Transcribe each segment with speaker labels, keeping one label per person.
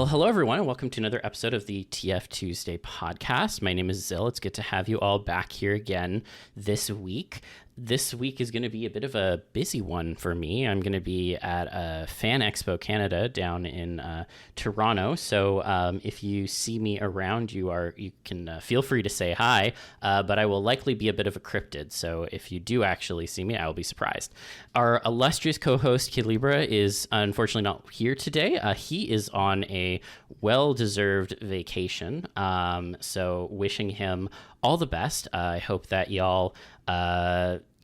Speaker 1: hello everyone, and welcome to another episode of the TFTuesday Podcast. My name is Zill. It's good to have you all back here again this week. This week is going to be a bit of a busy one for me. I'm going to be at Fan Expo Canada down in Toronto. So if you see me around, you can feel free to say hi, but I will likely be a bit of a cryptid. So if you do actually see me, I will be surprised. Our illustrious co-host, k-libra, is unfortunately not here today. He is on a well-deserved vacation. So wishing him all the best. I hope that y'all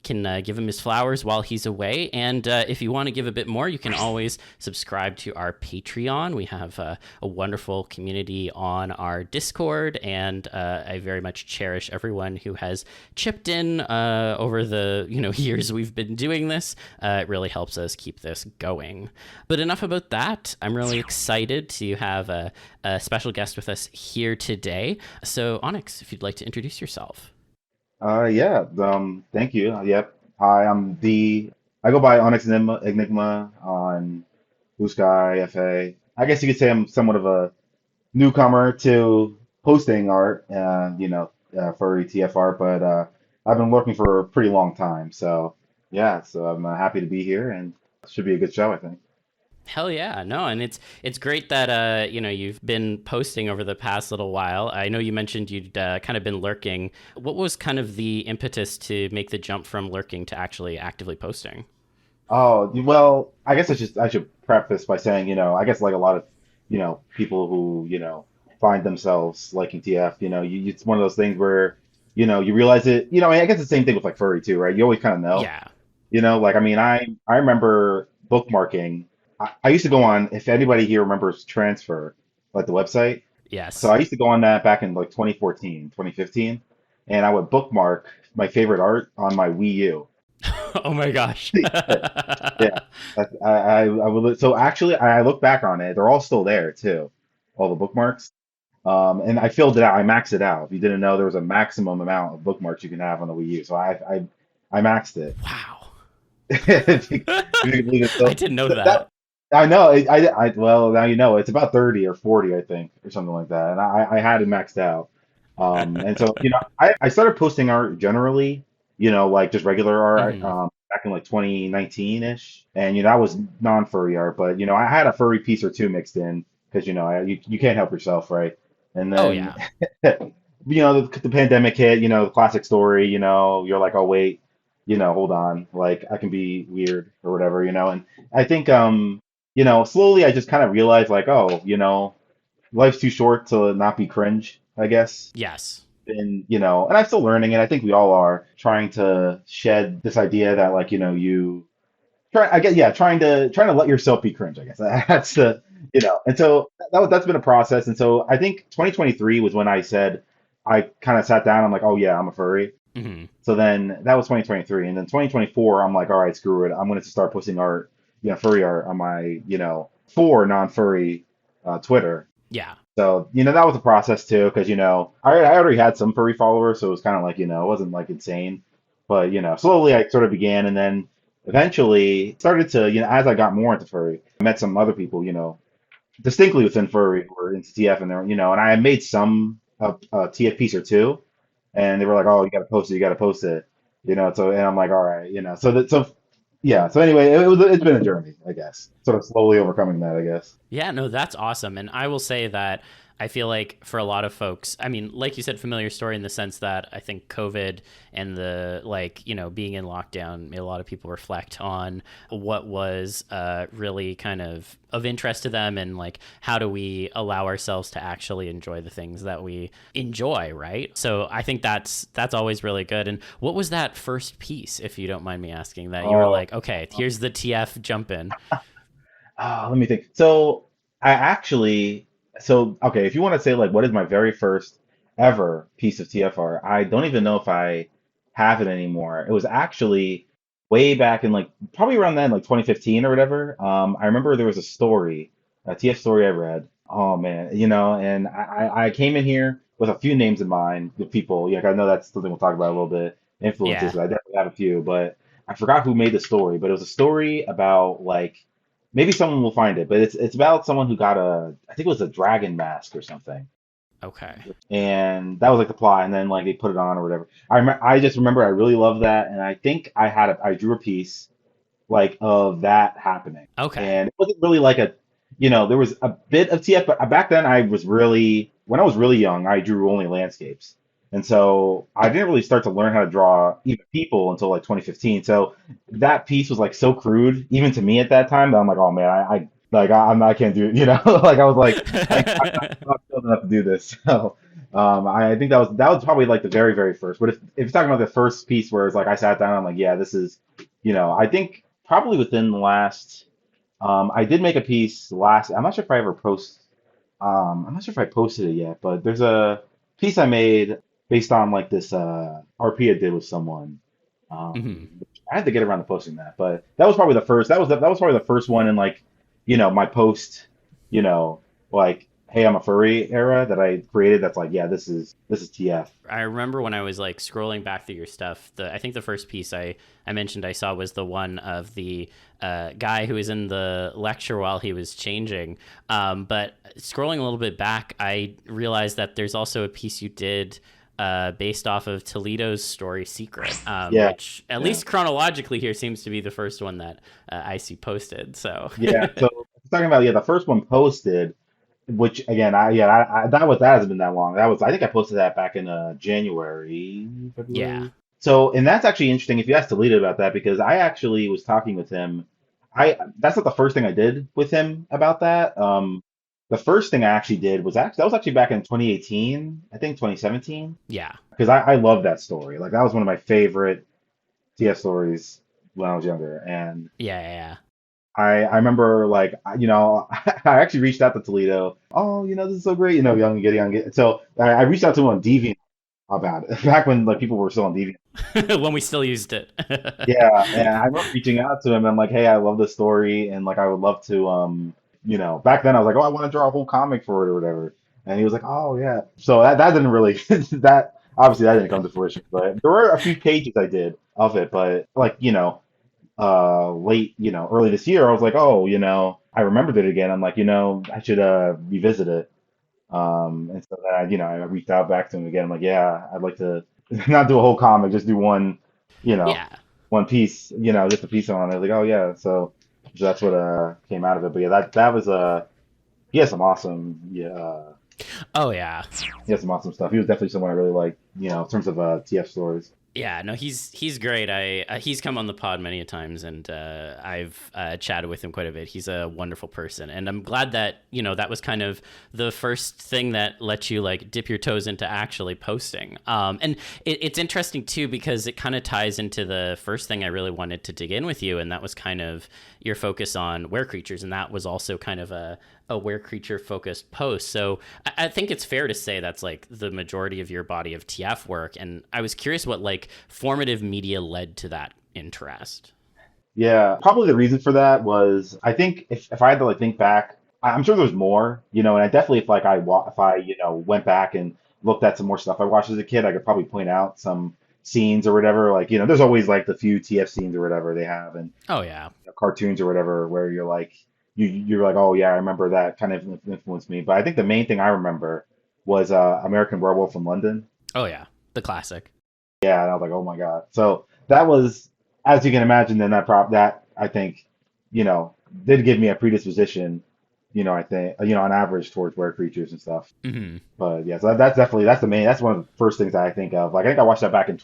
Speaker 1: can give him his flowers while he's away. And if you want to give a bit more, you can always subscribe to our Patreon. We have a wonderful community on our Discord, and I very much cherish everyone who has chipped in over the years we've been doing this. It really helps us keep this going. But enough about that. I'm really excited to have a special guest with us here today. So Onyx, if you'd like to introduce yourself.
Speaker 2: Thank you. Yep. I go by OnyxEnigma on Blue Sky, FA. I guess you could say I'm somewhat of a newcomer to posting art, furry TFR, but I've been working for a pretty long time. So I'm happy to be here, and it should be a good show, I think.
Speaker 1: Hell yeah, no, and it's great that you've been posting over the past little while. I know you mentioned you'd kind of been lurking. What was kind of the impetus to make the jump from lurking to actually actively posting?
Speaker 2: Oh, well, I guess I should preface by saying, I guess like a lot of, people who, find themselves liking TF, it's one of those things where, you realize it, I guess the same thing with like furry too, right? You always kind of know,
Speaker 1: Yeah.
Speaker 2: like, I mean, I remember bookmarking. I used to go on, if anybody here remembers Transfer, like the website. So
Speaker 1: Yes.
Speaker 2: I used to go on that back in like 2014, 2015, and I would bookmark my favorite art on my Wii U.
Speaker 1: Oh my gosh.
Speaker 2: Yeah, I will. So actually, I look back on it; they're all still there too, all the bookmarks. And I filled it out. I maxed it out. If you didn't know, there was a maximum amount of bookmarks you can have on the Wii U. So I maxed it.
Speaker 1: Wow.
Speaker 2: If you can believe it.
Speaker 1: I
Speaker 2: So
Speaker 1: didn't know
Speaker 2: that
Speaker 1: that.
Speaker 2: I know. Well, now you know. It's about 30 or 40, I think, or something like that. And I had it maxed out. And so, I started posting art generally, like just regular art,
Speaker 1: Hmm.
Speaker 2: back in like 2019-ish. And, I was non-furry art, but, I had a furry piece or two mixed in because, you can't help yourself, right? And
Speaker 1: Oh
Speaker 2: then,
Speaker 1: yeah.
Speaker 2: the pandemic hit, the classic story, you're like, oh, wait, hold on, like I can be weird or whatever, and I think, slowly I just kind of realized like, oh, life's too short to not be cringe, I guess.
Speaker 1: Yes.
Speaker 2: And and I'm still learning, and I think we all are trying to shed this idea that like, you try, I guess, yeah, trying to let yourself be cringe, I guess. That's the, and so that's been a process. And so I think 2023 was when I said, I kind of sat down, I'm like, oh yeah, I'm a furry.
Speaker 1: Hmm.
Speaker 2: So then that was 2023. And then 2024, I'm like, all right, screw it. I'm going to start posting art, furry art on my, for non-furry Twitter.
Speaker 1: Yeah.
Speaker 2: So, that was a process too, because, I already had some furry followers, so it was kind of like, it wasn't like insane. But, slowly I sort of began, and then eventually started to, as I got more into furry, I met some other people, distinctly within furry who were into TF, and they're, and I had made some TF piece or two, and they were like, "Oh, you got to post it, you got to post it," So, and I'm like, "All right," yeah. So anyway, it's been a journey, I guess, sort of slowly overcoming that, I guess.
Speaker 1: Yeah, no, that's awesome. And I will say that I feel like for a lot of folks, I mean, like you said, familiar story in the sense that I think COVID and the being in lockdown made a lot of people reflect on what was really kind of interest to them, and like how do we allow ourselves to actually enjoy the things that we enjoy, right? So I think that's always really good. And what was that first piece, if you don't mind me asking, that you were
Speaker 2: Oh,
Speaker 1: like, okay, here's the TF jump in?
Speaker 2: let me think. So I actually, okay, if you want to say like what is my very first ever piece of TFR, I don't even know if I have it anymore. It was actually way back in like probably around then, like 2015 or whatever. I remember there was a story, a TF story I read. Oh man, and I came in here with a few names in mind with people. Yeah, I know that's something we'll talk about a little bit. Influences,
Speaker 1: Yeah.
Speaker 2: I definitely have a few, but I forgot who made the story. But it was a story about like maybe someone will find it, but it's about someone who got I think it was a dragon mask or something,
Speaker 1: Okay.
Speaker 2: and that was like the plot, and then like they put it on or whatever. I just remember I really loved that, and I think I drew a piece like of that happening,
Speaker 1: Okay.
Speaker 2: and it wasn't really like there was a bit of TF, but back then when I was really young, I drew only landscapes. And so I didn't really start to learn how to draw even people until like 2015. So that piece was like so crude, even to me at that time, that I'm like, oh man, I can't do it, like I was like, I'm not skilled enough to do this. So I think that was probably like the very, very first. But if you're talking about the first piece where it's like I sat down, I'm like, yeah, this is, I think probably within the last, I did make a piece last, I'm not sure if I ever I'm not sure if I posted it yet, but there's a piece I made based on like this RP I did with someone.
Speaker 1: Hmm.
Speaker 2: I had to get around to posting that, but that was probably the first. That was probably the first one in like, my post, you know, like, hey, I'm a furry era that I created. That's like, yeah, this is TF.
Speaker 1: I remember when I was like scrolling back through your stuff, I think the first piece I mentioned I saw was the one of the guy who was in the lecture while he was changing. But scrolling a little bit back, I realized that there's also a piece you did based off of Toledo's story Secret,
Speaker 2: Yeah,
Speaker 1: which at
Speaker 2: yeah,
Speaker 1: least chronologically here seems to be the first one that I see posted. So
Speaker 2: yeah. So talking about the first one posted. Which again, that hasn't been that long. That was I think I posted that back in January,
Speaker 1: yeah.
Speaker 2: February. So and that's actually interesting if you asked Toledo about that because I actually was talking with him. I That's not the first thing I did with him about that. The first thing I actually did was actually that was actually back in 2018, I think 2017,
Speaker 1: Yeah.
Speaker 2: because I love that story. Like that was one of my favorite TF stories when I was younger, and
Speaker 1: Yeah. Yeah.
Speaker 2: I remember like I actually reached out to Toledo. Oh, this is so great. Young and Giddy young. So I reached out to him on Deviant about it back when like people were still on Deviant.
Speaker 1: Yeah. When we still used it.
Speaker 2: Yeah, and I remember reaching out to him and I'm like, hey, I love this story and like I would love to back then I was like, oh, I want to draw a whole comic for it or whatever. And he was like, oh yeah. So that didn't really that obviously that didn't come to fruition, but there were a few pages I did of it, but like late, early this year, I was like, oh, I remembered it again. I'm like, I should revisit it. And so then I reached out back to him again. I'm like, yeah, I'd like to not do a whole comic, just do one, you know,
Speaker 1: Yeah.
Speaker 2: one piece, just a piece on it. Like, oh yeah, so that's what came out of it. But yeah, that was he has some awesome
Speaker 1: Oh yeah.
Speaker 2: he has some awesome stuff. He was definitely someone I really liked, in terms of TF stories.
Speaker 1: Yeah, no, he's great. He's come on the pod many a times, and I've chatted with him quite a bit. He's a wonderful person, and I'm glad that that was kind of the first thing that let you like dip your toes into actually posting. And it's interesting too because it kind of ties into the first thing I really wanted to dig in with you, and that was kind of your focus on were creatures, and that was also kind of a were creature focused post. So I think it's fair to say that's like the majority of your body of TF work. And I was curious what like formative media led to that interest.
Speaker 2: Yeah, probably the reason for that was I think if I had to like think back, I'm sure there's more, and I definitely if like if I went back and looked at some more stuff I watched as a kid, I could probably point out some scenes or whatever. Like there's always like the few TF scenes or whatever they have and
Speaker 1: Oh yeah.
Speaker 2: cartoons or whatever where you're like you're like oh yeah I remember that kind of influenced me. But I think the main thing I remember was American Werewolf in London.
Speaker 1: Oh yeah. The classic.
Speaker 2: Yeah, and I was like, oh my God. So that was, as you can imagine, then that I think, did give me a predisposition, I think, on average towards were creatures and stuff.
Speaker 1: Hmm.
Speaker 2: But yeah, so that's one of the first things that I think of. Like I think I watched that back in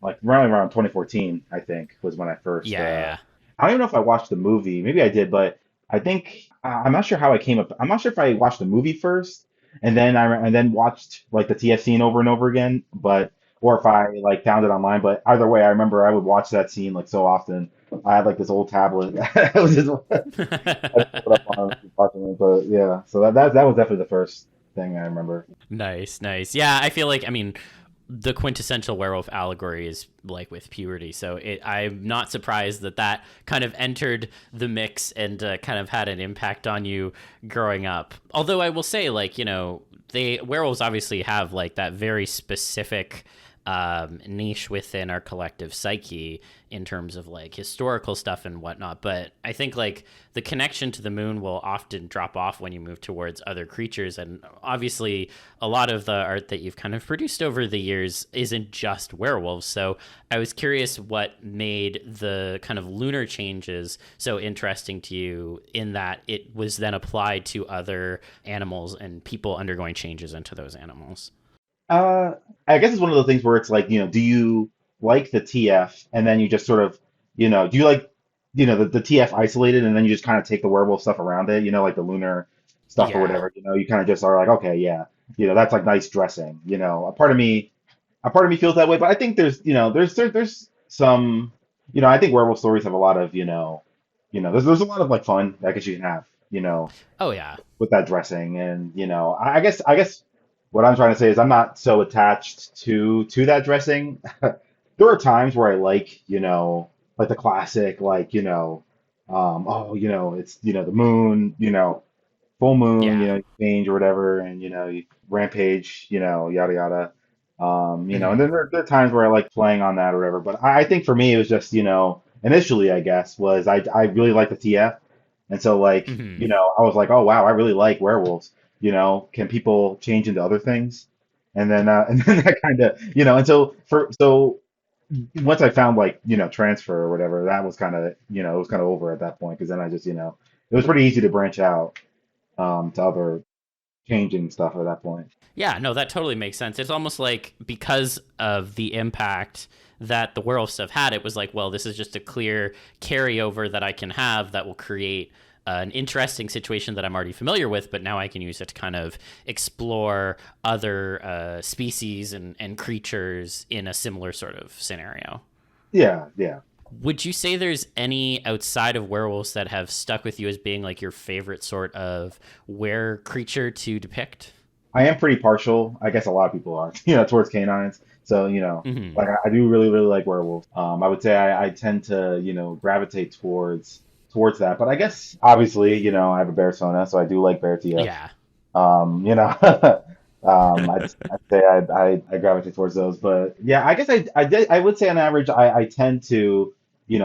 Speaker 2: like around 2014, I think was when I first.
Speaker 1: Yeah, yeah.
Speaker 2: I don't even know if I watched the movie. Maybe I did, but I think I'm not sure how I came up. I'm not sure if I watched the movie first and then watched like the TF scene over and over again, but or if I like found it online. But either way, I remember I would watch that scene like so often. I had like this old tablet. It was just I put up on watching it, but yeah. So that was definitely the first thing I remember.
Speaker 1: Nice, nice. Yeah, I feel like, I mean, the quintessential werewolf allegory is like with puberty. So I'm not surprised that kind of entered the mix and kind of had an impact on you growing up. Although I will say, like, werewolves obviously have like that very specific niche within our collective psyche in terms of like historical stuff and whatnot. But I think like the connection to the moon will often drop off when you move towards other creatures. And obviously a lot of the art that you've kind of produced over the years isn't just werewolves. So I was curious what made the kind of lunar changes so interesting to you, in that it was then applied to other animals and people undergoing changes into those animals.
Speaker 2: I guess it's one of those things where it's like, do you like the TF and then you just sort of, do you like, the TF isolated and then you just kind of take the werewolf stuff around it, like the lunar stuff or
Speaker 1: Yeah.
Speaker 2: whatever, you kind of just are like, okay, yeah, that's like nice dressing, a part of me feels that way, but I think there's some, I think werewolf stories have a lot of, there's a lot of like fun I guess you can have,
Speaker 1: Oh, yeah.
Speaker 2: with that dressing. And I guess what I'm trying to say is I'm not so attached to that dressing. There are times where I like the classic, like, it's the moon, full moon,
Speaker 1: Yeah.
Speaker 2: change or whatever, and you rampage, yada yada. And
Speaker 1: Hmm.
Speaker 2: then there are times where I like playing on that or whatever. But I think for me it was just, initially I guess was I really like the TF. And so like,
Speaker 1: Hmm.
Speaker 2: I was like, oh wow, I really like werewolves. Can people change into other things? And then and then that kind of, and so once I found like, transfer or whatever, that was kind of, it was kind of over at that point because then I just, it was pretty easy to branch out to other changing stuff at that point.
Speaker 1: Yeah, no, that totally makes sense. It's almost like because of the impact that the werewolf stuff had, it was like, well, this is just a clear carryover that I can have that will create an interesting situation that I'm already familiar with, but now I can use it to kind of explore other species and creatures in a similar sort of scenario.
Speaker 2: Yeah, yeah.
Speaker 1: Would you say there's any outside of werewolves that have stuck with you as being like your favorite sort of were creature to depict?
Speaker 2: I am pretty partial. I guess a lot of people are, towards canines. So,
Speaker 1: Hmm.
Speaker 2: like I do really, really like werewolves. I would say I tend to, gravitate towards that. But I guess obviously, I have a bear persona, so I do like bear TFs.
Speaker 1: Yeah.
Speaker 2: I'd say I gravitate towards those. But yeah, I guess I would say on average I tend to,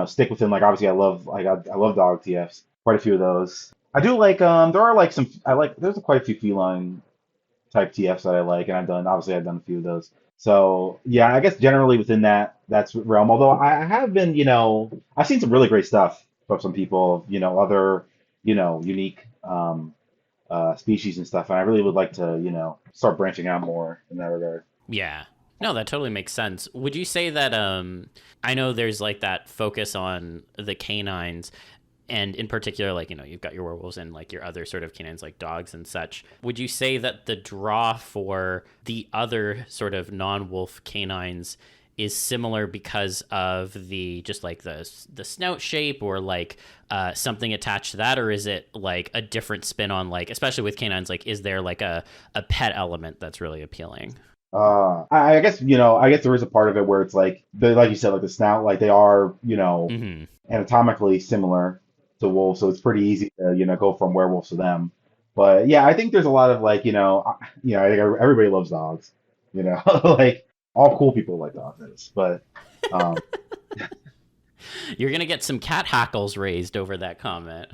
Speaker 2: stick within like obviously I love dog TFs, quite a few of those. I do like there are like some I like there's quite a few feline type TFs that I like, and I've done a few of those. So yeah, I guess generally within that's realm. Although I have been, I've seen some really great stuff from some people, other, unique species and stuff, and I really would like to, start branching out more in that regard.
Speaker 1: Yeah. No, that totally makes sense. Would you say that I know there's like that focus on the canines, and in particular, like, you've got your werewolves and like your other sort of canines like dogs and such. Would you say that the draw for the other sort of non-wolf canines is similar because of the just like the snout shape, or like something attached to that, or is it like a different spin on, like, especially with canines, like is there like a pet element that's really appealing?
Speaker 2: I guess I guess there is a part of it where it's like like you said, like the snout, like they are
Speaker 1: Hmm.
Speaker 2: anatomically similar to wolves, so it's pretty easy to go from werewolves to them. But yeah, I think there's a lot of like I think everybody loves dogs, like all cool people like dogs, that is. But um,
Speaker 1: You're gonna get some cat hackles raised over that comment.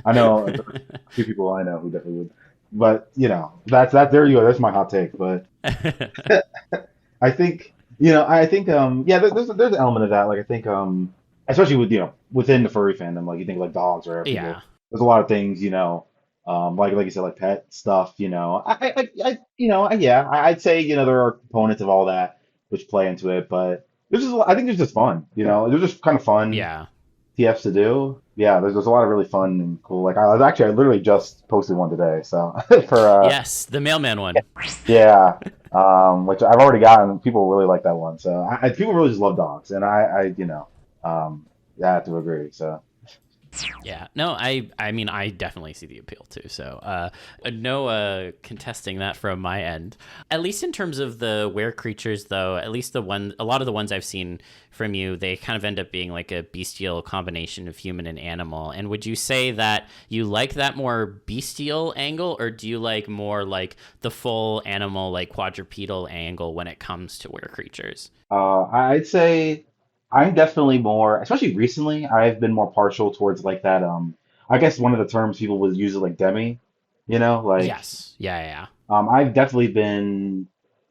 Speaker 2: I know a few people I know who definitely would. But that's that. There you go. That's my hot take. But I think yeah, there's an element of that. Like I think especially with within the furry fandom, like you think like dogs or whatever people.
Speaker 1: Yeah.
Speaker 2: There's a lot of things like you said, like pet stuff. Yeah, I'd say there are components of all that which play into it, but I think there's just fun. They're just kind of fun
Speaker 1: Yeah.
Speaker 2: TFs to do. Yeah, there's a lot of really fun and cool. Like I literally just posted one today. So for
Speaker 1: Yes, the mailman one.
Speaker 2: yeah, which I've already gotten. People really like that one. So people really just love dogs, and I yeah, I have to agree. So
Speaker 1: Yeah, no, I mean, I definitely see the appeal too. So, no contesting that from my end. At least in terms of the were creatures, though, at least a lot of the ones I've seen from you, they kind of end up being like a bestial combination of human and animal. And would you say that you like that more bestial angle, or do you like more like the full animal, like quadrupedal angle when it comes to were creatures?
Speaker 2: I'd say I'm definitely more, especially recently, I've been more partial towards like that. I guess one of the terms people would use is like demi, like
Speaker 1: Yes. Yeah. Yeah.
Speaker 2: I've definitely been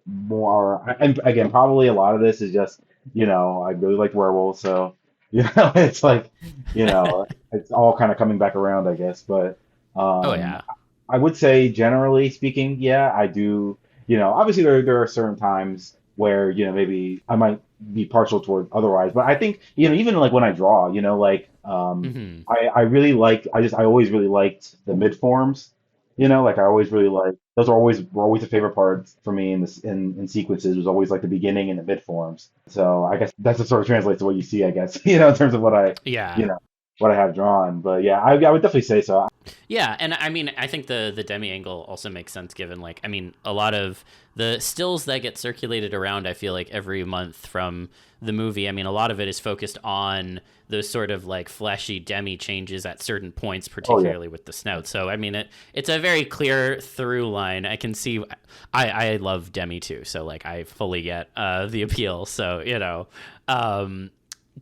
Speaker 2: more, and again, probably a lot of this is just, I really like werewolves, so it's like, it's all kind of coming back around, I guess. But
Speaker 1: Oh
Speaker 2: um,
Speaker 1: yeah.
Speaker 2: I would say, generally speaking, yeah, I do. Obviously there are certain times where, maybe I might be partial toward otherwise, but I think, even like when I draw,
Speaker 1: Hmm.
Speaker 2: I really like, I always really liked the mid forms, like I always really like, those were always a favorite part for me in sequences was always like the beginning and the mid forms. So I guess that's just sort of translates to what you see, I guess, in terms of you
Speaker 1: Yeah.
Speaker 2: know, what I have drawn. But yeah, I would definitely say so.
Speaker 1: Yeah, and I mean, I think the demi angle also makes sense given like I mean, a lot of the stills that get circulated around, I feel like every month from the movie, I mean, a lot of it is focused on those sort of like fleshy demi changes at certain points,
Speaker 2: Oh yeah.
Speaker 1: particularly with the snout. So I mean, it's a very clear through line. I can see, I love demi too, so like I fully get the appeal. So um,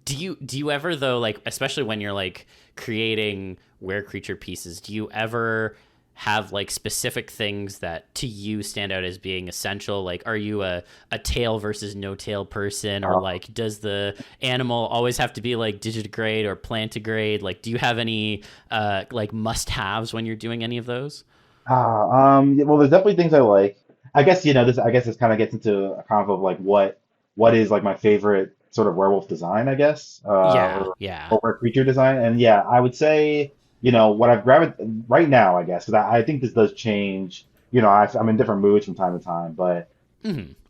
Speaker 1: do you ever though, like especially when you're like creating were creature pieces, do you ever have like specific things that to you stand out as being essential? Like are you a tail versus no tail person, or
Speaker 2: Uh,
Speaker 1: like does the animal always have to be like digitigrade or plantigrade? Like do you have any like must haves when you're doing any of those?
Speaker 2: yeah, well, there's definitely things I like. I guess this. I guess this kind of gets into a convo of like what is like my favorite sort of werewolf design, I guess,
Speaker 1: Yeah, yeah.
Speaker 2: or creature design. And yeah, I would say what I've grabbed right now, I guess, because I think this does change. I'm in different moods from time to time, but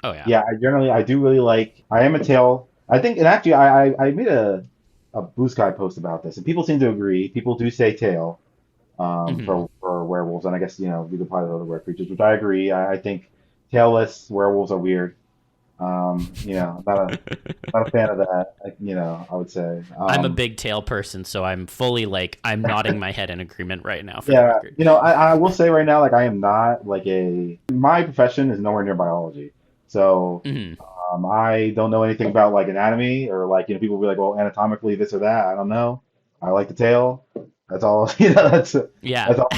Speaker 1: Oh yeah.
Speaker 2: yeah, I do really like. I am a tail. I think, and actually, I made a Blue Sky post about this, and people seem to agree. People do say tail
Speaker 1: Hmm.
Speaker 2: for werewolves, and I guess we could probably other were creatures, which I agree. I think tailless werewolves are weird. Not a fan of that. I would say.
Speaker 1: I'm a big tail person, so I'm fully like I'm nodding my head in agreement right now for the
Speaker 2: Yeah,
Speaker 1: record.
Speaker 2: I will say right now, like I am not like my profession is nowhere near biology, so
Speaker 1: Hmm.
Speaker 2: I don't know anything about like anatomy or like people be like, well, anatomically this or that. I don't know. I like the tail. That's all.
Speaker 1: Yeah.
Speaker 2: That's all.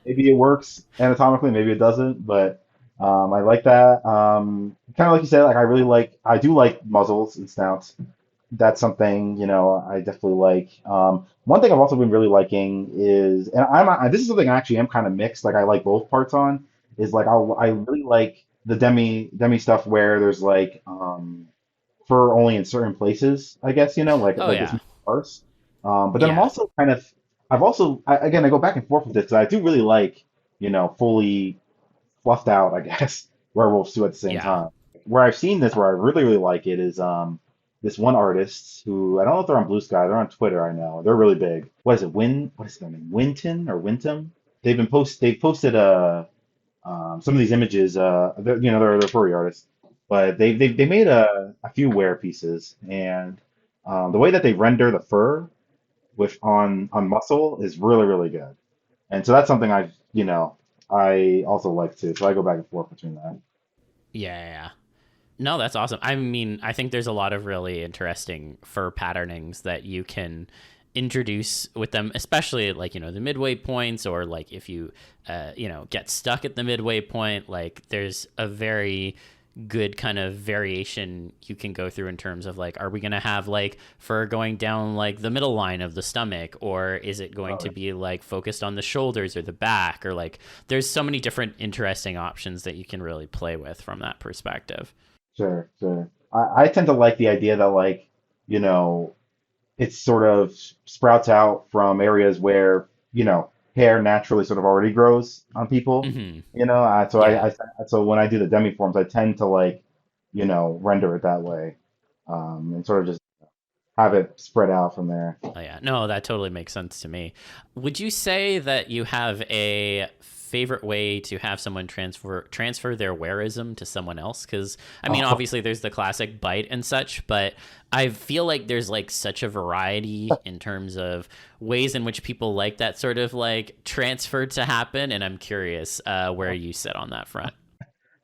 Speaker 2: Maybe it works anatomically, maybe it doesn't, but I like that. Kind of like you said, like I do like muzzles and snouts. That's something I definitely like. One thing I've also been really liking is, and this is something I actually am kind of mixed. Like I like both parts on. Is like I really like the demi stuff where there's like fur only in certain places. I guess
Speaker 1: Oh
Speaker 2: like it's
Speaker 1: yeah.
Speaker 2: more sparse. But then I'm
Speaker 1: Yeah.
Speaker 2: also kind of I've also again I go back and forth with this because I do really like fully fluffed out, I guess, werewolves too at the same
Speaker 1: Yeah.
Speaker 2: time. Where I've seen this, where I really like it, is this one artist who I don't know if they're on Blue Sky, they're on Twitter. I know they're really big. What is it? What is their name? Winton or Wintum? They've posted some of these images. They're furry artists, but they made a few wear pieces, and the way that they render the fur with on muscle is really good. And so that's something I also like too. So I go back and forth between that.
Speaker 1: Yeah. Yeah. No, that's awesome. I mean, I think there's a lot of really interesting fur patternings that you can introduce with them, especially like, the midway points, or like if you, get stuck at the midway point, like there's a very good kind of variation you can go through in terms of like, are we going to have like fur going down like the middle line of the stomach, or is it going
Speaker 2: Oh,
Speaker 1: to
Speaker 2: yeah.
Speaker 1: be like focused on the shoulders or the back, or like there's so many different interesting options that you can really play with from that perspective.
Speaker 2: Sure, sure. I tend to like the idea that you know, it sort of sprouts out from areas where, hair naturally sort of already grows on people.
Speaker 1: Hmm.
Speaker 2: So
Speaker 1: Yeah.
Speaker 2: so when I do the demi forms, I tend to render it that way. And sort of just have it spread out from there.
Speaker 1: Oh, yeah. No, that totally makes sense to me. Would you say that you have a favorite way to have someone transfer their wearism to someone else? Because I mean,
Speaker 2: Oh,
Speaker 1: obviously there's the classic bite and such, but I feel like there's like such a variety in terms of ways in which people like that sort of like transfer to happen, and I'm curious where you sit on that front.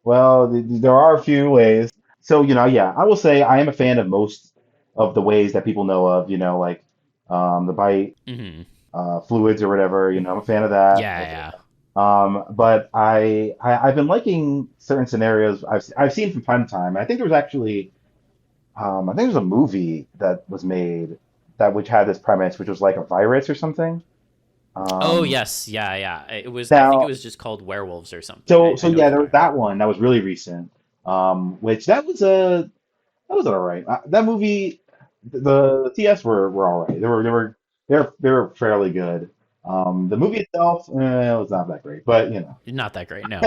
Speaker 2: well, there are a few ways. So, yeah, I will say I am a fan of most of the ways that people know of, like the bite,
Speaker 1: Hmm.
Speaker 2: fluids or whatever, I'm a fan of that.
Speaker 1: Yeah, yeah.
Speaker 2: But I've been liking certain scenarios I've seen from time to time. I think there was actually, I think there was a movie that was made that which had this premise, which was like a virus or something.
Speaker 1: Oh
Speaker 2: Um,
Speaker 1: yes, yeah, yeah. It was. I think it
Speaker 2: now,
Speaker 1: was just called Werewolves or something.
Speaker 2: so
Speaker 1: I know what
Speaker 2: yeah,
Speaker 1: you're
Speaker 2: there was
Speaker 1: talking about.
Speaker 2: that one that was really recent. Which that was all right. That movie, the TS were all right. They were fairly good. The movie itself, was not that great, but
Speaker 1: Not that great, no.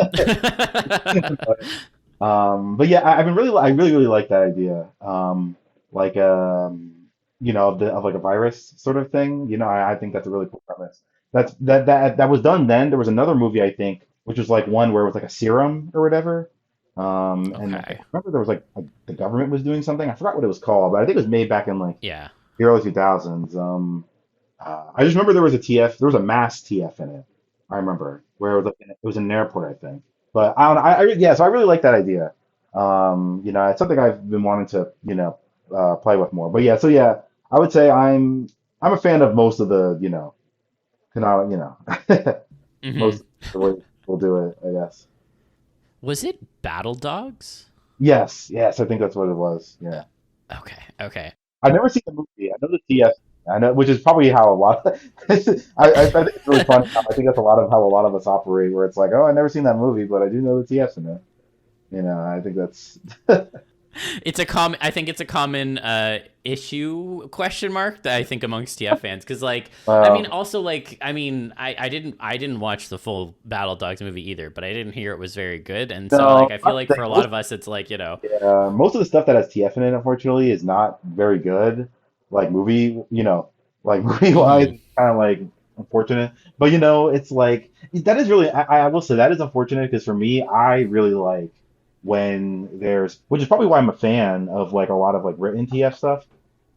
Speaker 2: but yeah, I really like that idea. Like of like a virus sort of thing. I think that's a really cool premise. That was done then. There was another movie I think, which was like one where it was like a serum or whatever. And I
Speaker 1: Okay.
Speaker 2: remember there was like the government was doing something. I forgot what it was called, but I think it was made back in like
Speaker 1: Yeah.
Speaker 2: the early 2000s. I just remember there was a TF, there was a mass TF in it. I remember where it was in an airport, I think. But I don't know, yeah, so I really like that idea. It's something I've been wanting to, play with more. But yeah, so yeah, I would say I'm a fan of most of the,
Speaker 1: Hmm.
Speaker 2: most of the way we'll do it, I guess.
Speaker 1: Was it Battle Dogs?
Speaker 2: Yes, yes, I think that's what it was. Yeah.
Speaker 1: Okay. Okay.
Speaker 2: I've never seen the movie. I know the TF. I know, which is probably how a lot. I think it's really funny. I think that's a lot of how a lot of us operate, where it's like, oh, I've never seen that movie, but I do know the TFs in it. I think that's.
Speaker 1: It's a common. I think it's a common issue question mark that I think amongst TF fans because like I mean
Speaker 2: Well,
Speaker 1: also like I mean I didn't watch the full Battle Dogs movie either, but I didn't hear it was very good, and so
Speaker 2: no,
Speaker 1: like I feel
Speaker 2: that's
Speaker 1: like
Speaker 2: the
Speaker 1: for
Speaker 2: thing.
Speaker 1: a lot of us it's like
Speaker 2: Most of the stuff that has TF in it, unfortunately, is not very good. Like movie, like movie wise,
Speaker 1: hmm
Speaker 2: it's kind of like unfortunate. But it's like that is really. I will say that is unfortunate because for me, I really like when which is probably why I'm a fan of like a lot of like written TF stuff.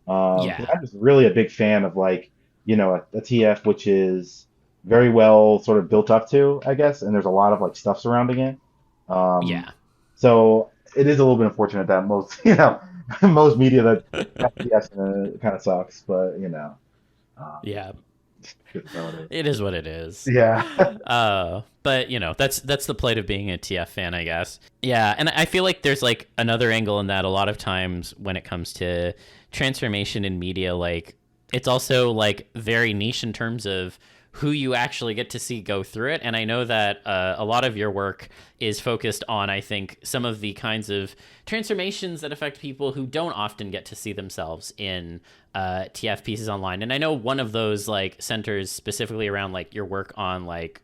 Speaker 2: 'Cause
Speaker 1: yeah
Speaker 2: I'm just really a big fan of like a TF which is very well sort of built up to, I guess, and there's a lot of like stuff surrounding it. Um,
Speaker 1: yeah
Speaker 2: so it is a little bit unfortunate that most, most media that has TS kind of sucks, but um,
Speaker 1: yeah.
Speaker 2: it's how it is.
Speaker 1: It is what it is.
Speaker 2: Yeah.
Speaker 1: But that's the plight of being a TF fan, I guess. Yeah, and I feel like there's like another angle in that a lot of times when it comes to transformation in media, like it's also like very niche in terms of who you actually get to see go through it. And I know that a lot of your work is focused on, I think, some of the kinds of transformations that affect people who don't often get to see themselves in TF pieces online. And I know one of those like centers specifically around like your work on like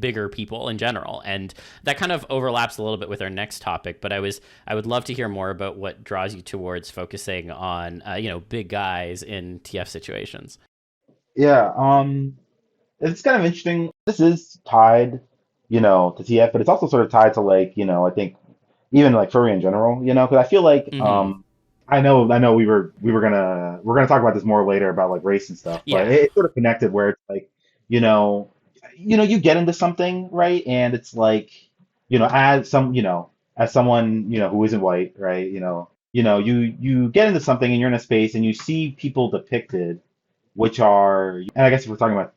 Speaker 1: bigger people in general, and that kind of overlaps a little bit with our next topic. But I would love to hear more about what draws you towards focusing on big guys in TF situations.
Speaker 2: Yeah. It's kind of interesting. This is tied, to TF, but it's also sort of tied to like, I think even like furry in general, because I feel like
Speaker 1: Mm-hmm.
Speaker 2: I know we're gonna talk about this more later about like race and stuff, but
Speaker 1: Yeah.
Speaker 2: it's sort of connected where it's like, you know, you get into something, right? And it's like, as someone, who isn't white, right? You get into something and you're in a space and you see people depicted which are, and I guess if we're talking about,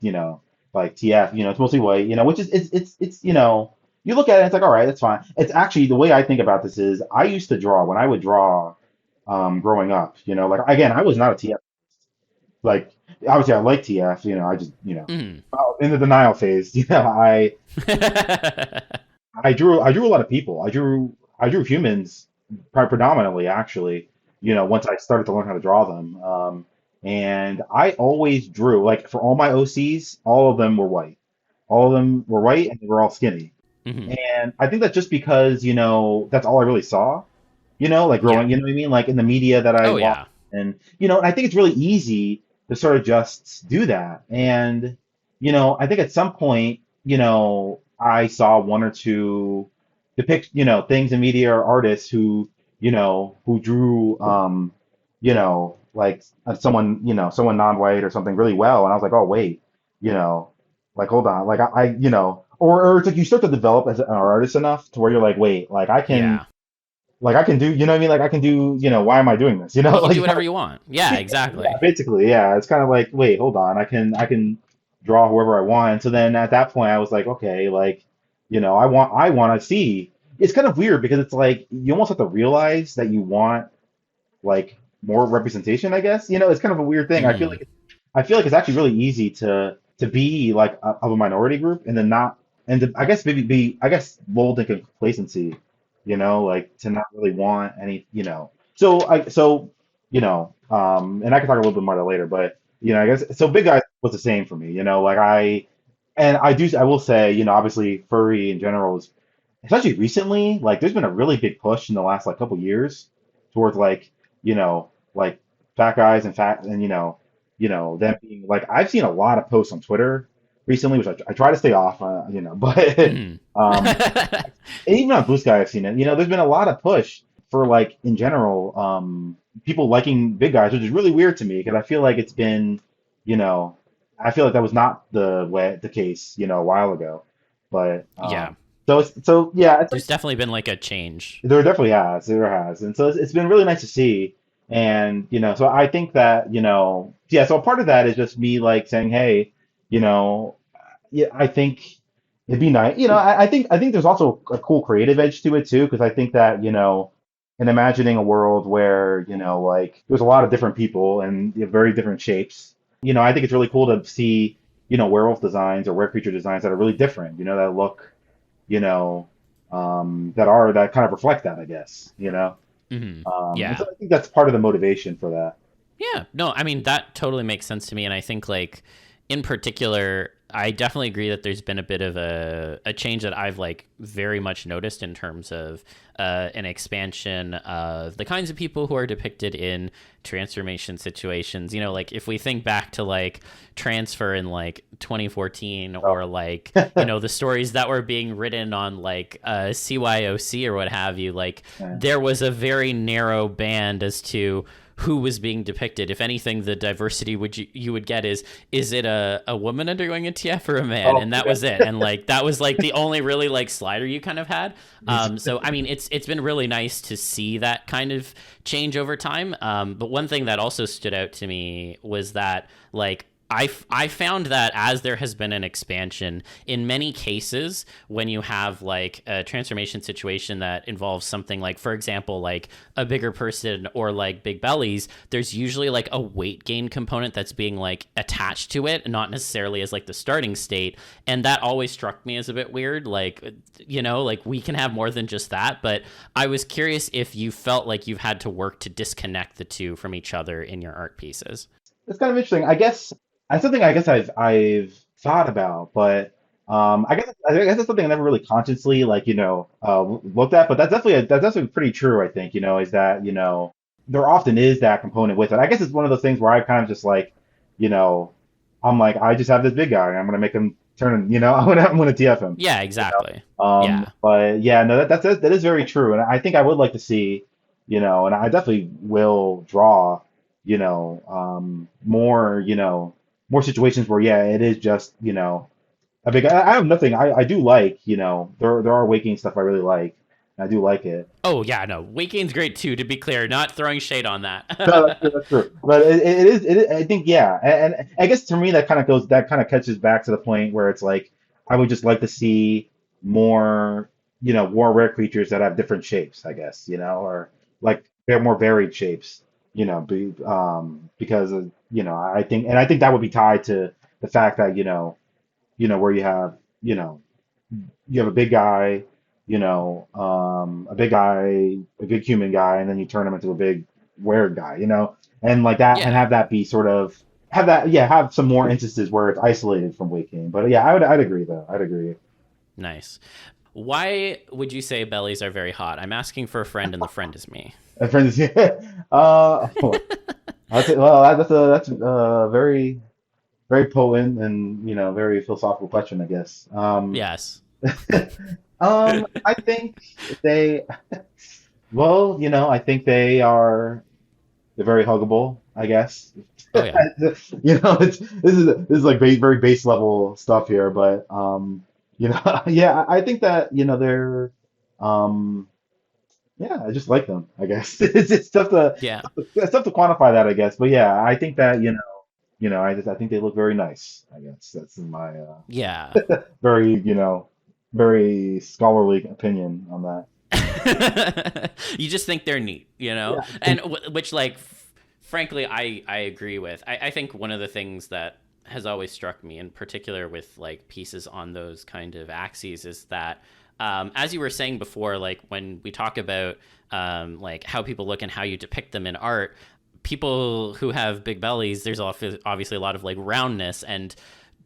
Speaker 2: like TF, it's mostly white, which is, it's, you look at it and it's like, all right, that's fine. It's actually the way I think about this is I used to draw when I would draw, growing up, like, again, I was not a TF, like, obviously I like TF, I just,
Speaker 1: Mm-hmm.
Speaker 2: in the denial phase, I drew a lot of people. I drew humans predominantly, actually. Once I started to learn how to draw them, and I always drew like for all my OCs, all of them were white. All of them were white, and they were all skinny.
Speaker 1: Mm-hmm.
Speaker 2: And I think that's just because that's all I really saw. Like
Speaker 1: Yeah.
Speaker 2: growing, you know what I mean? Like in the media that I
Speaker 1: Oh
Speaker 2: watched
Speaker 1: yeah.
Speaker 2: And, I think it's really easy to sort of just do that. And, I think at some point, I saw one or two depict, things in media or artists who drew, like someone, someone non-white or something really well. And I was like, oh, wait, you know, like, hold on, like or it's like you start to develop as an artist enough to where you're like, wait,
Speaker 1: Yeah.
Speaker 2: like I can do, you know what I mean? Like I can do, why am I doing this?
Speaker 1: You can
Speaker 2: Like
Speaker 1: do whatever you want. Yeah,
Speaker 2: yeah,
Speaker 1: exactly.
Speaker 2: basically, yeah. It's kind of like, wait, hold on, I can draw whoever I want. And so then at that point, I was like, okay, like, I want to see. It's kind of weird because it's like you almost have to realize that you want like more representation, I guess. It's kind of a weird thing.
Speaker 1: Hmm.
Speaker 2: I feel like it's actually really easy to be like of a minority group and then not and to, I guess maybe be I guess lulled into complacency, like to not really want any, and I can talk a little bit more about that later, but I guess so big guy was the same for me, like I will say, obviously furry in general is especially recently, like there's been a really big push in the last like couple years towards like, like fat guys and fat and them being like I've seen a lot of posts on Twitter recently, which I try to stay off, but
Speaker 1: Hmm.
Speaker 2: um, and even on Blue Sky I've seen it. There's been a lot of push for like in general, people liking big guys, which is really weird to me because I feel like it's been, you know, I feel like that was not the case, a while ago, but
Speaker 1: Yeah.
Speaker 2: so yeah, it's like
Speaker 1: There's definitely been like a change.
Speaker 2: there has, and so it's been really nice to see, and so I think that yeah, so a part of that is just me like saying, hey, you know, yeah, I think it'd be nice, I think there's also a cool creative edge to it too, because I think that in imagining a world where like there's a lot of different people and very different shapes, I think it's really cool to see werewolf designs or were creature designs that are really different, that look you know, that kind of reflect that, I guess,
Speaker 1: Hmm.
Speaker 2: and so
Speaker 1: Yeah.
Speaker 2: I think that's part of the motivation for that.
Speaker 1: Yeah, no, I mean that totally makes sense to me, and I think like in particular, I definitely agree that there's been a bit of a change that I've like very much noticed in terms of an expansion of the kinds of people who are depicted in transformation situations. Like if we think back to like transfer in like 2014
Speaker 2: So,
Speaker 1: or like the stories that were being written on like CYOC or what have you, like
Speaker 2: yeah.
Speaker 1: there was a very narrow band as to who was being depicted. If anything, the diversity you would get is it a woman undergoing a TF or a man,
Speaker 2: Oh,
Speaker 1: and that
Speaker 2: yeah.
Speaker 1: was it. And like that was like the only really like slider you kind of had. So I mean, it's been really nice to see that kind of change over time. But one thing that also stood out to me was that like I found that as there has been an expansion, in many cases, when you have like a transformation situation that involves something like, for example, like a bigger person or like big bellies, there's usually like a weight gain component that's being like attached to it, not necessarily as like the starting state. And that always struck me as a bit weird. Like, like we can have more than just that. But I was curious if you felt like you've had to work to disconnect the two from each other in your art pieces.
Speaker 2: It's kind of interesting. I guess that's something I guess I've thought about, but I guess it's something I never really consciously like looked at. But that's definitely pretty true. I think is that there often is that component with it. I guess it's one of those things where I kind of just like you know I'm like I just have this big guy and I'm gonna make him turn. I'm gonna TF him.
Speaker 1: Yeah,
Speaker 2: You know?
Speaker 1: exactly. Yeah.
Speaker 2: But yeah, no, that is very true, and I think I would like to see, and I definitely will draw, more, more situations where yeah, it is just, a big. I have nothing. I do like, there are waking stuff I really like. I do like it.
Speaker 1: Oh yeah, no. Weight gain's great too. To be clear, not throwing shade on
Speaker 2: No, that's true.
Speaker 1: that.
Speaker 2: That's true. But it is. I think yeah, and I guess to me that kind of catches back to the point where it's like I would just like to see more, more rare creatures that have different shapes. I guess or like they're more varied shapes. Because I think that would be tied to the fact that where you have a big guy, a big guy, a big human guy, and then you turn him into a big weird guy, and like that, and
Speaker 1: Yeah,
Speaker 2: have that be sort of have some more instances where it's isolated from waking. But yeah, I'd agree though. I'd agree.
Speaker 1: nice. Why would you say bellies are very hot? I'm asking for a friend, and the friend is me.
Speaker 2: And friends, uh, I'd say, well, that's a very very potent and very philosophical question, I guess.
Speaker 1: Yes.
Speaker 2: I think they, well, I think they're very huggable, I guess.
Speaker 1: Oh yeah.
Speaker 2: This is like very base level stuff here, but yeah, I think that um, yeah, I just like them, I guess. It's tough to
Speaker 1: Yeah.
Speaker 2: it's tough to quantify that, I guess, but yeah, I think that I think they look very nice, I guess. That's in my
Speaker 1: Yeah.
Speaker 2: very very scholarly opinion on that.
Speaker 1: You just think they're neat,
Speaker 2: Yeah, I
Speaker 1: and
Speaker 2: think
Speaker 1: which, like, frankly, I agree with. I think one of the things that has always struck me, in particular with like pieces on those kind of axes, is that as you were saying before, like when we talk about like how people look and how you depict them in art, people who have big bellies, there's obviously a lot of like roundness, and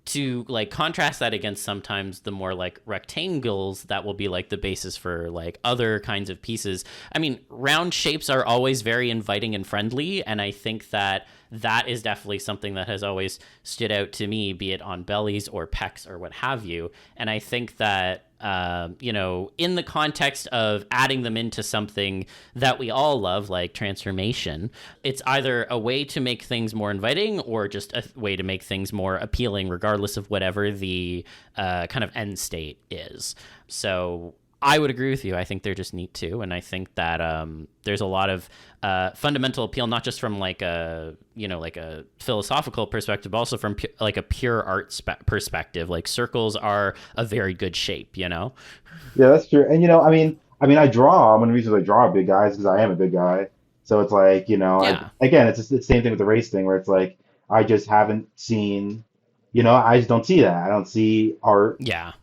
Speaker 1: to like contrast that against sometimes the more like rectangles that will be like the basis for like other kinds of pieces. I mean, round shapes are always very inviting and friendly, and I think that that is definitely something that has always stood out to me, be it on bellies or pecs or what have you. And I think that in the context of adding them into something that we all love, like transformation, it's either a way to make things more inviting or just a way to make things more appealing, regardless of whatever the kind of end state is. So I would agree with you. I think they're just neat too, and I think that there's a lot of fundamental appeal, not just from like a like a philosophical perspective, but also from like a pure art perspective. Like circles are a very good shape.
Speaker 2: yeah, that's true. And I mean, I draw. One of the reasons I draw big guys because I am a big guy. So it's like,
Speaker 1: Yeah,
Speaker 2: again, it's just the same thing with the race thing where it's like I just haven't seen, I just don't see that. I don't see art.
Speaker 1: yeah,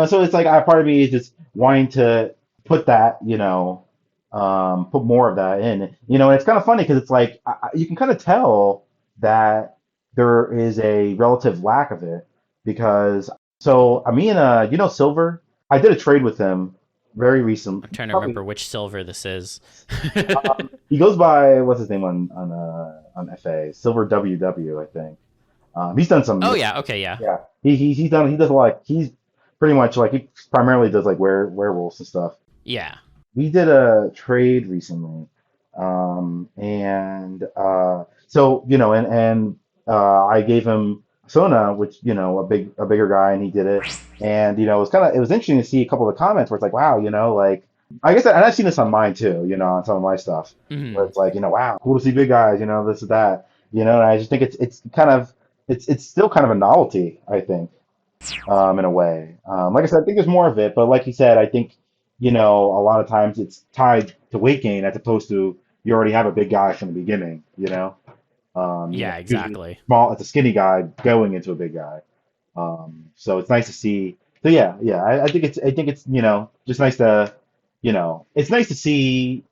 Speaker 2: So it's like part of me is just wanting to put that, put more of that in. And it's kind of funny because it's like you can kind of tell that there is a relative lack of it because so me and Silver, I did a trade with him very recent.
Speaker 1: I'm trying to
Speaker 2: Probably
Speaker 1: remember which silver this is.
Speaker 2: he goes by what's his name on FA Silver WW, I think. He's done some.
Speaker 1: Oh yeah, okay, yeah,
Speaker 2: Yeah, he does a lot. He's pretty much like he primarily does like werewolves and stuff.
Speaker 1: yeah.
Speaker 2: We did a trade recently, and so I gave him Sona, which a bigger guy, and he did it, and it was interesting to see a couple of the comments where it's like, wow, like I guess and I've seen this on mine too, on some of my stuff where
Speaker 1: Hmm.
Speaker 2: it's like, wow, cool to see big guys, this and that, and I just think it's kind of it's still kind of a novelty, I think in a way. Like I said, I think there's more of it, but like you said, I think, a lot of times it's tied to weight gain as opposed to you already have a big guy from the beginning.
Speaker 1: Yeah,
Speaker 2: Usually
Speaker 1: exactly.
Speaker 2: small, it's a skinny guy going into a big guy. So it's nice to see. So yeah, I think it's just nice to, it's nice to see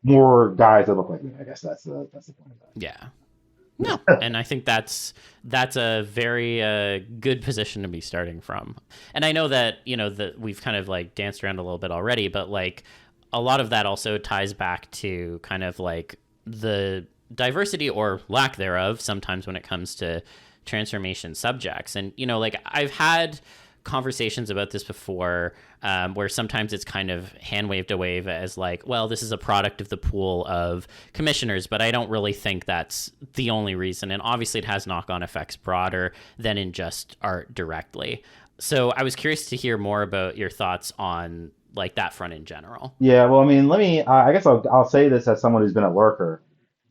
Speaker 2: more guys that look like me. I guess that's the point of that.
Speaker 1: Yeah. No, and I think that's a very good position to be starting from. And I know that that we've kind of like danced around a little bit already, but like a lot of that also ties back to kind of like the diversity or lack thereof sometimes when it comes to transformation subjects. And like I've had conversations about this before, where sometimes it's kind of hand waved away as like, well, this is a product of the pool of commissioners, but I don't really think that's the only reason. And obviously, it has knock on effects broader than in just art directly. So I was curious to hear more about your thoughts on like that front in general.
Speaker 2: Yeah, well, I mean, let me. I guess I'll say this as someone who's been a lurker.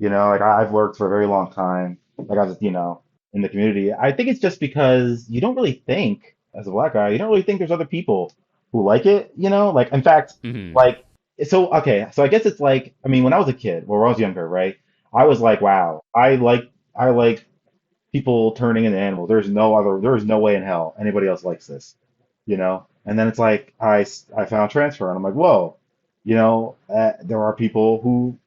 Speaker 2: Like I've lurked for a very long time. Like I was, in the community. I think it's just because you don't really think, as a black guy, you don't really think there's other people who like it. Like in fact,
Speaker 1: Hmm.
Speaker 2: like so. Okay, so I guess it's like, I mean, when I was a kid, or when I was younger, right? I was like, wow, I like people turning into animals. There is no way in hell anybody else likes this. And then it's like I found transfer, and I'm like, whoa, there are people who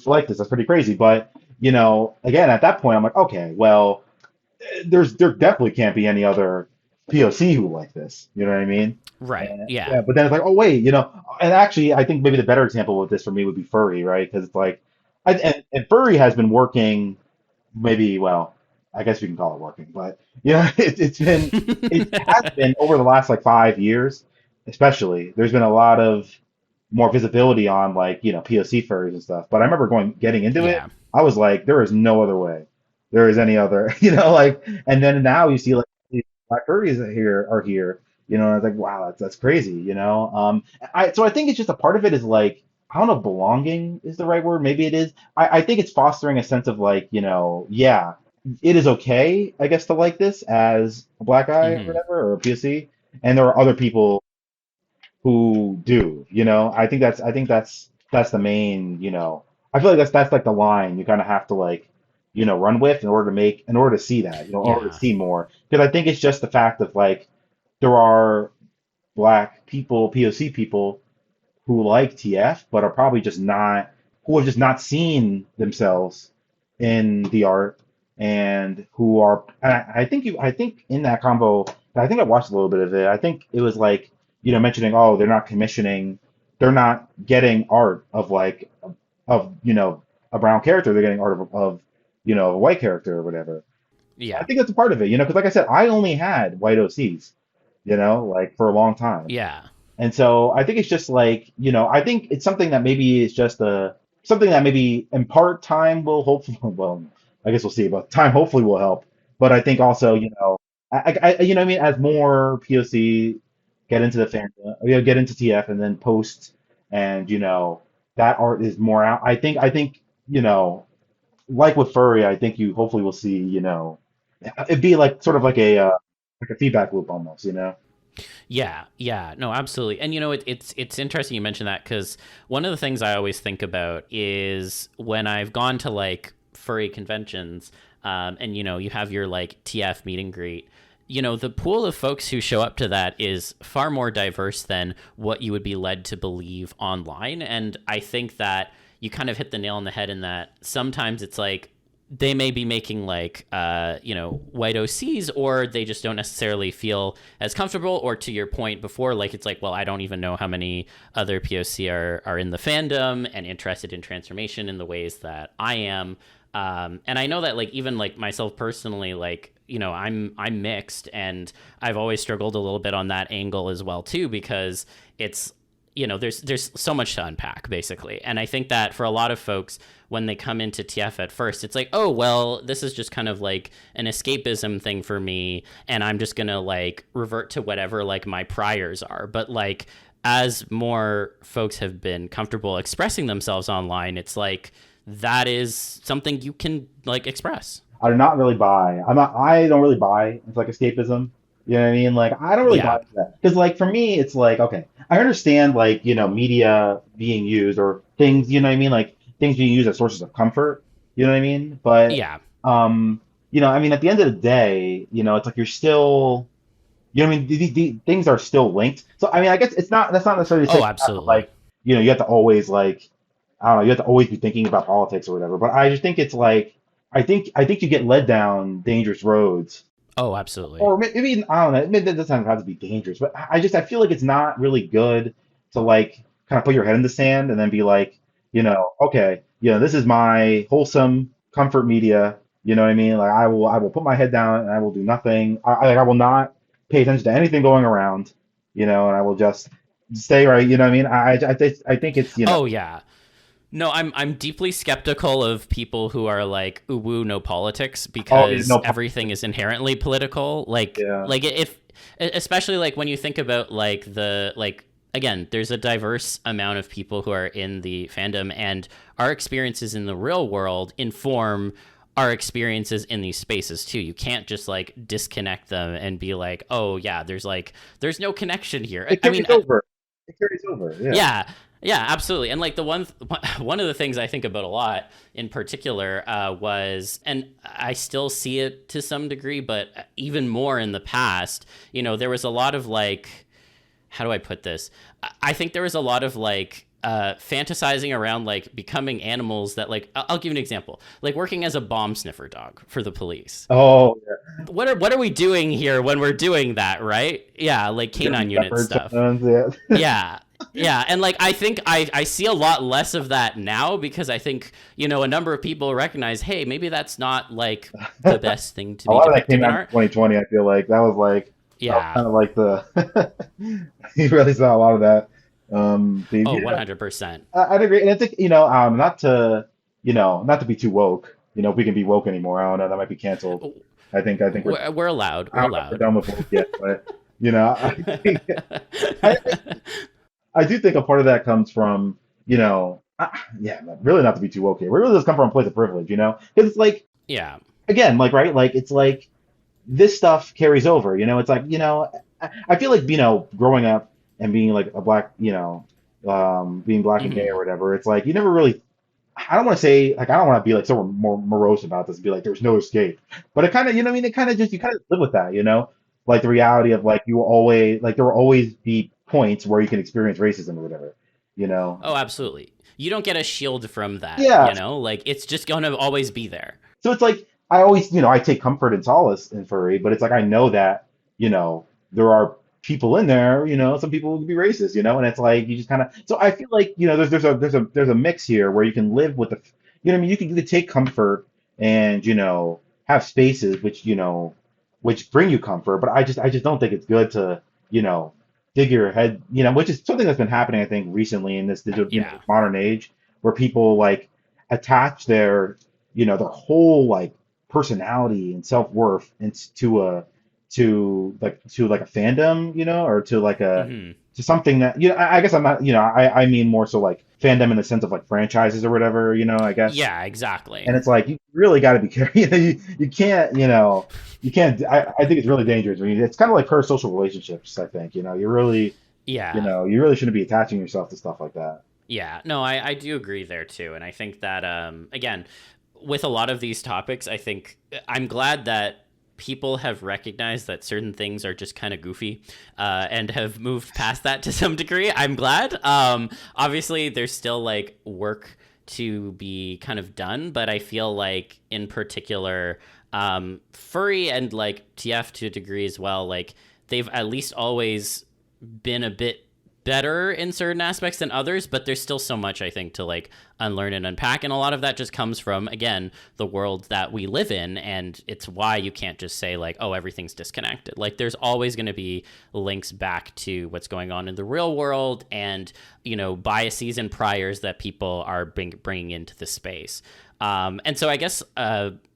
Speaker 2: like this. That's pretty crazy. But again, at that point, I'm like, okay, well, there definitely can't be any other POC who like this. You know what I mean?
Speaker 1: Right.
Speaker 2: And,
Speaker 1: Yeah.
Speaker 2: yeah, but then it's like, oh wait, and actually, I think maybe the better example with this for me would be furry, right? Because it's like, And furry has been working, maybe, well, I guess we can call it working, but it has been over the last like 5 years, especially. There's been a lot of more visibility on like POC furries and stuff. But I remember getting into it.
Speaker 1: Yeah.
Speaker 2: I was like, there is no other way. There is any other, like. And then now you see like these black furries are here. And I was like, wow, that's crazy. So I think it's just a part of it is like, I don't know if belonging is the right word. Maybe it is. I think it's fostering a sense of like, yeah, it is okay, I guess, to like this as a black guy or
Speaker 1: Hmm.
Speaker 2: whatever, or a POC. And there are other people who do, I think that's the main, I feel like that's like the line you kind of have to like, run with in order to see that, in order to
Speaker 1: Yeah.
Speaker 2: see more. Because I think it's just the fact of like there are black people, POC people who like TF, but are probably just not, who have just not seen themselves in the art, and who are, I think in that combo, I think I watched a little bit of it. I think it was like, mentioning, oh, they're not getting art of like, of, a brown character, they're getting art of a white character or whatever. I
Speaker 1: Yeah.
Speaker 2: think that's a part of it, because like I said, I only had white OCs, like for a long time.
Speaker 1: Yeah.
Speaker 2: And so I think it's just like, I think it's something that maybe is just something that maybe in part time will hopefully, well, I guess we'll see, but time hopefully will help. But I think also, what I mean, as more POC get into the fandom, get into TF and then post, and, that art is more out. I think, like with furry, I think you hopefully will see, it'd be like sort of like a feedback loop almost.
Speaker 1: Yeah, yeah, no, absolutely. And it's interesting you mentioned that, because one of the things I always think about is when I've gone to like furry conventions, and you have your like TF meet and greet. The pool of folks who show up to that is far more diverse than what you would be led to believe online. And I think that you kind of hit the nail on the head in that sometimes it's like they may be making like white OCs, or they just don't necessarily feel as comfortable, or to your point before, like it's like, well, I don't even know how many other POC are in the fandom and interested in transformation in the ways that I am. And I know that like even like myself personally, like I'm mixed, and I've always struggled a little bit on that angle as well too, because it's there's so much to unpack basically. And I think that for a lot of folks, when they come into TF at first, it's like, oh, well, this is just kind of like an escapism thing for me, and I'm just gonna like revert to whatever like my priors are. But like as more folks have been comfortable expressing themselves online, it's like that is something you can like express.
Speaker 2: I do not really buy. I don't really buy into like escapism. You know what I mean? Like I don't really buy
Speaker 1: Yeah.
Speaker 2: into that because like for me, it's like okay, I understand like media being used or things. You know what I mean? Like things being used as sources of comfort. You know what I mean? But
Speaker 1: Yeah.
Speaker 2: I mean, at the end of the day, it's like you're still. You know what I mean? The things are still linked. So I mean, I guess it's not. That's not necessarily to say
Speaker 1: Oh,
Speaker 2: you have to
Speaker 1: absolutely.
Speaker 2: like. You have to always like I don't know, you have to always be thinking about politics or whatever. But I just think it's like I think you get led down dangerous roads.
Speaker 1: Oh, absolutely.
Speaker 2: Or maybe I don't know, maybe that doesn't have to be dangerous, but I feel like it's not really good to like kind of put your head in the sand and then be like, okay, this is my wholesome comfort media. You know what I mean? Like I will put my head down and I will do nothing. I will not pay attention to anything going around, and I will just stay right. You know what I mean? I think it's
Speaker 1: Oh, yeah. No, I'm deeply skeptical of people who are like ooh woo no politics,
Speaker 2: oh yeah,
Speaker 1: because
Speaker 2: no,
Speaker 1: everything is inherently political.
Speaker 2: yeah.
Speaker 1: Like if especially like when you think about like the like again, there's a diverse amount of people who are in the fandom, and our experiences in the real world inform our experiences in these spaces too. You can't just like disconnect them and be like, "Oh yeah, there's no connection here."
Speaker 2: It
Speaker 1: I mean,
Speaker 2: carries over. It carries over. Yeah.
Speaker 1: yeah, yeah, absolutely. And like the one of the things I think about a lot in particular was, and I still see it to some degree, but even more in the past, there was a lot of like, how do I put this? I think there was a lot of like fantasizing around like becoming animals that like I'll give you an example, like working as a bomb sniffer dog for the police.
Speaker 2: Oh, yeah.
Speaker 1: What are we doing here when we're doing that, right? Yeah, like
Speaker 2: German
Speaker 1: canine unit
Speaker 2: Shepherds
Speaker 1: stuff.
Speaker 2: sometimes, yeah.
Speaker 1: Yeah. Yeah, and like I think I see a lot less of that now because I think, a number of people recognize, hey, maybe that's not like the best thing to
Speaker 2: A
Speaker 1: be
Speaker 2: lot of that
Speaker 1: depicted
Speaker 2: came
Speaker 1: in
Speaker 2: out in
Speaker 1: art.
Speaker 2: 2020. I feel like that was
Speaker 1: Yeah.
Speaker 2: kind of like you really saw a lot of that.
Speaker 1: Oh,
Speaker 2: Yeah,
Speaker 1: 100%.
Speaker 2: I'd agree, and I think not to be too woke. If we can be woke anymore, I don't know. That might be canceled. I think
Speaker 1: We're allowed.
Speaker 2: I
Speaker 1: We're
Speaker 2: don't know if we're
Speaker 1: allowed.
Speaker 2: done with woke yet, but think I, I do think a part of that comes from yeah, really not to be too woke here. It really does come from a place of privilege, because it's like
Speaker 1: Yeah.
Speaker 2: again, like right, like it's like this stuff carries over. It's like I feel like growing up and being like a black, being black and gay or
Speaker 1: Hmm.
Speaker 2: whatever. It's like you never really. I don't want to say like I don't want to be like so more morose about this. And be like there's no escape, but it kind of what I mean. It kind of just you kind of live with that. Like the reality of like you will always like there will always be points where you can experience racism or whatever. You know.
Speaker 1: Oh, absolutely. You don't get a shield from that,
Speaker 2: Yeah.
Speaker 1: Like it's just going to always be there.
Speaker 2: So it's like I always, I take comfort and solace in furry, but it's like I know that, there are people in there, some people will be racist, and it's like you just kind of. So I feel like, there's a mix here where you can live with what I mean. You can take comfort and have spaces which bring you comfort, but I just don't think it's good to dig your head, which is something that's been happening I think recently in this digital,
Speaker 1: Yeah.
Speaker 2: modern age where people like attach their whole like personality and self-worth into to like a fandom, or to like
Speaker 1: Hmm.
Speaker 2: to something that I guess I'm not, I mean more so like fandom in the sense of like franchises or whatever, I guess.
Speaker 1: Yeah, exactly.
Speaker 2: And it's like you really got to be careful. You can't, you can't. I think it's really dangerous. It's kind of like parasocial relationships. I think you really,
Speaker 1: Yeah.
Speaker 2: you really shouldn't be attaching yourself to stuff like that.
Speaker 1: Yeah, no, I do agree there too. And I think that, again, with a lot of these topics, I think I'm glad that people have recognized that certain things are just kind of goofy and have moved past that to some degree. I'm glad. Obviously, there's still like work to be kind of done, but I feel like in particular, furry and like TF to a degree as well, like they've at least always been a bit better in certain aspects than others, but there's still so much I think to like unlearn and unpack, and a lot of that just comes from again the world that we live in, and it's why you can't just say like, oh, everything's disconnected. Like there's always going to be links back to what's going on in the real world, and biases and priors that people are bringing into the space. And so I guess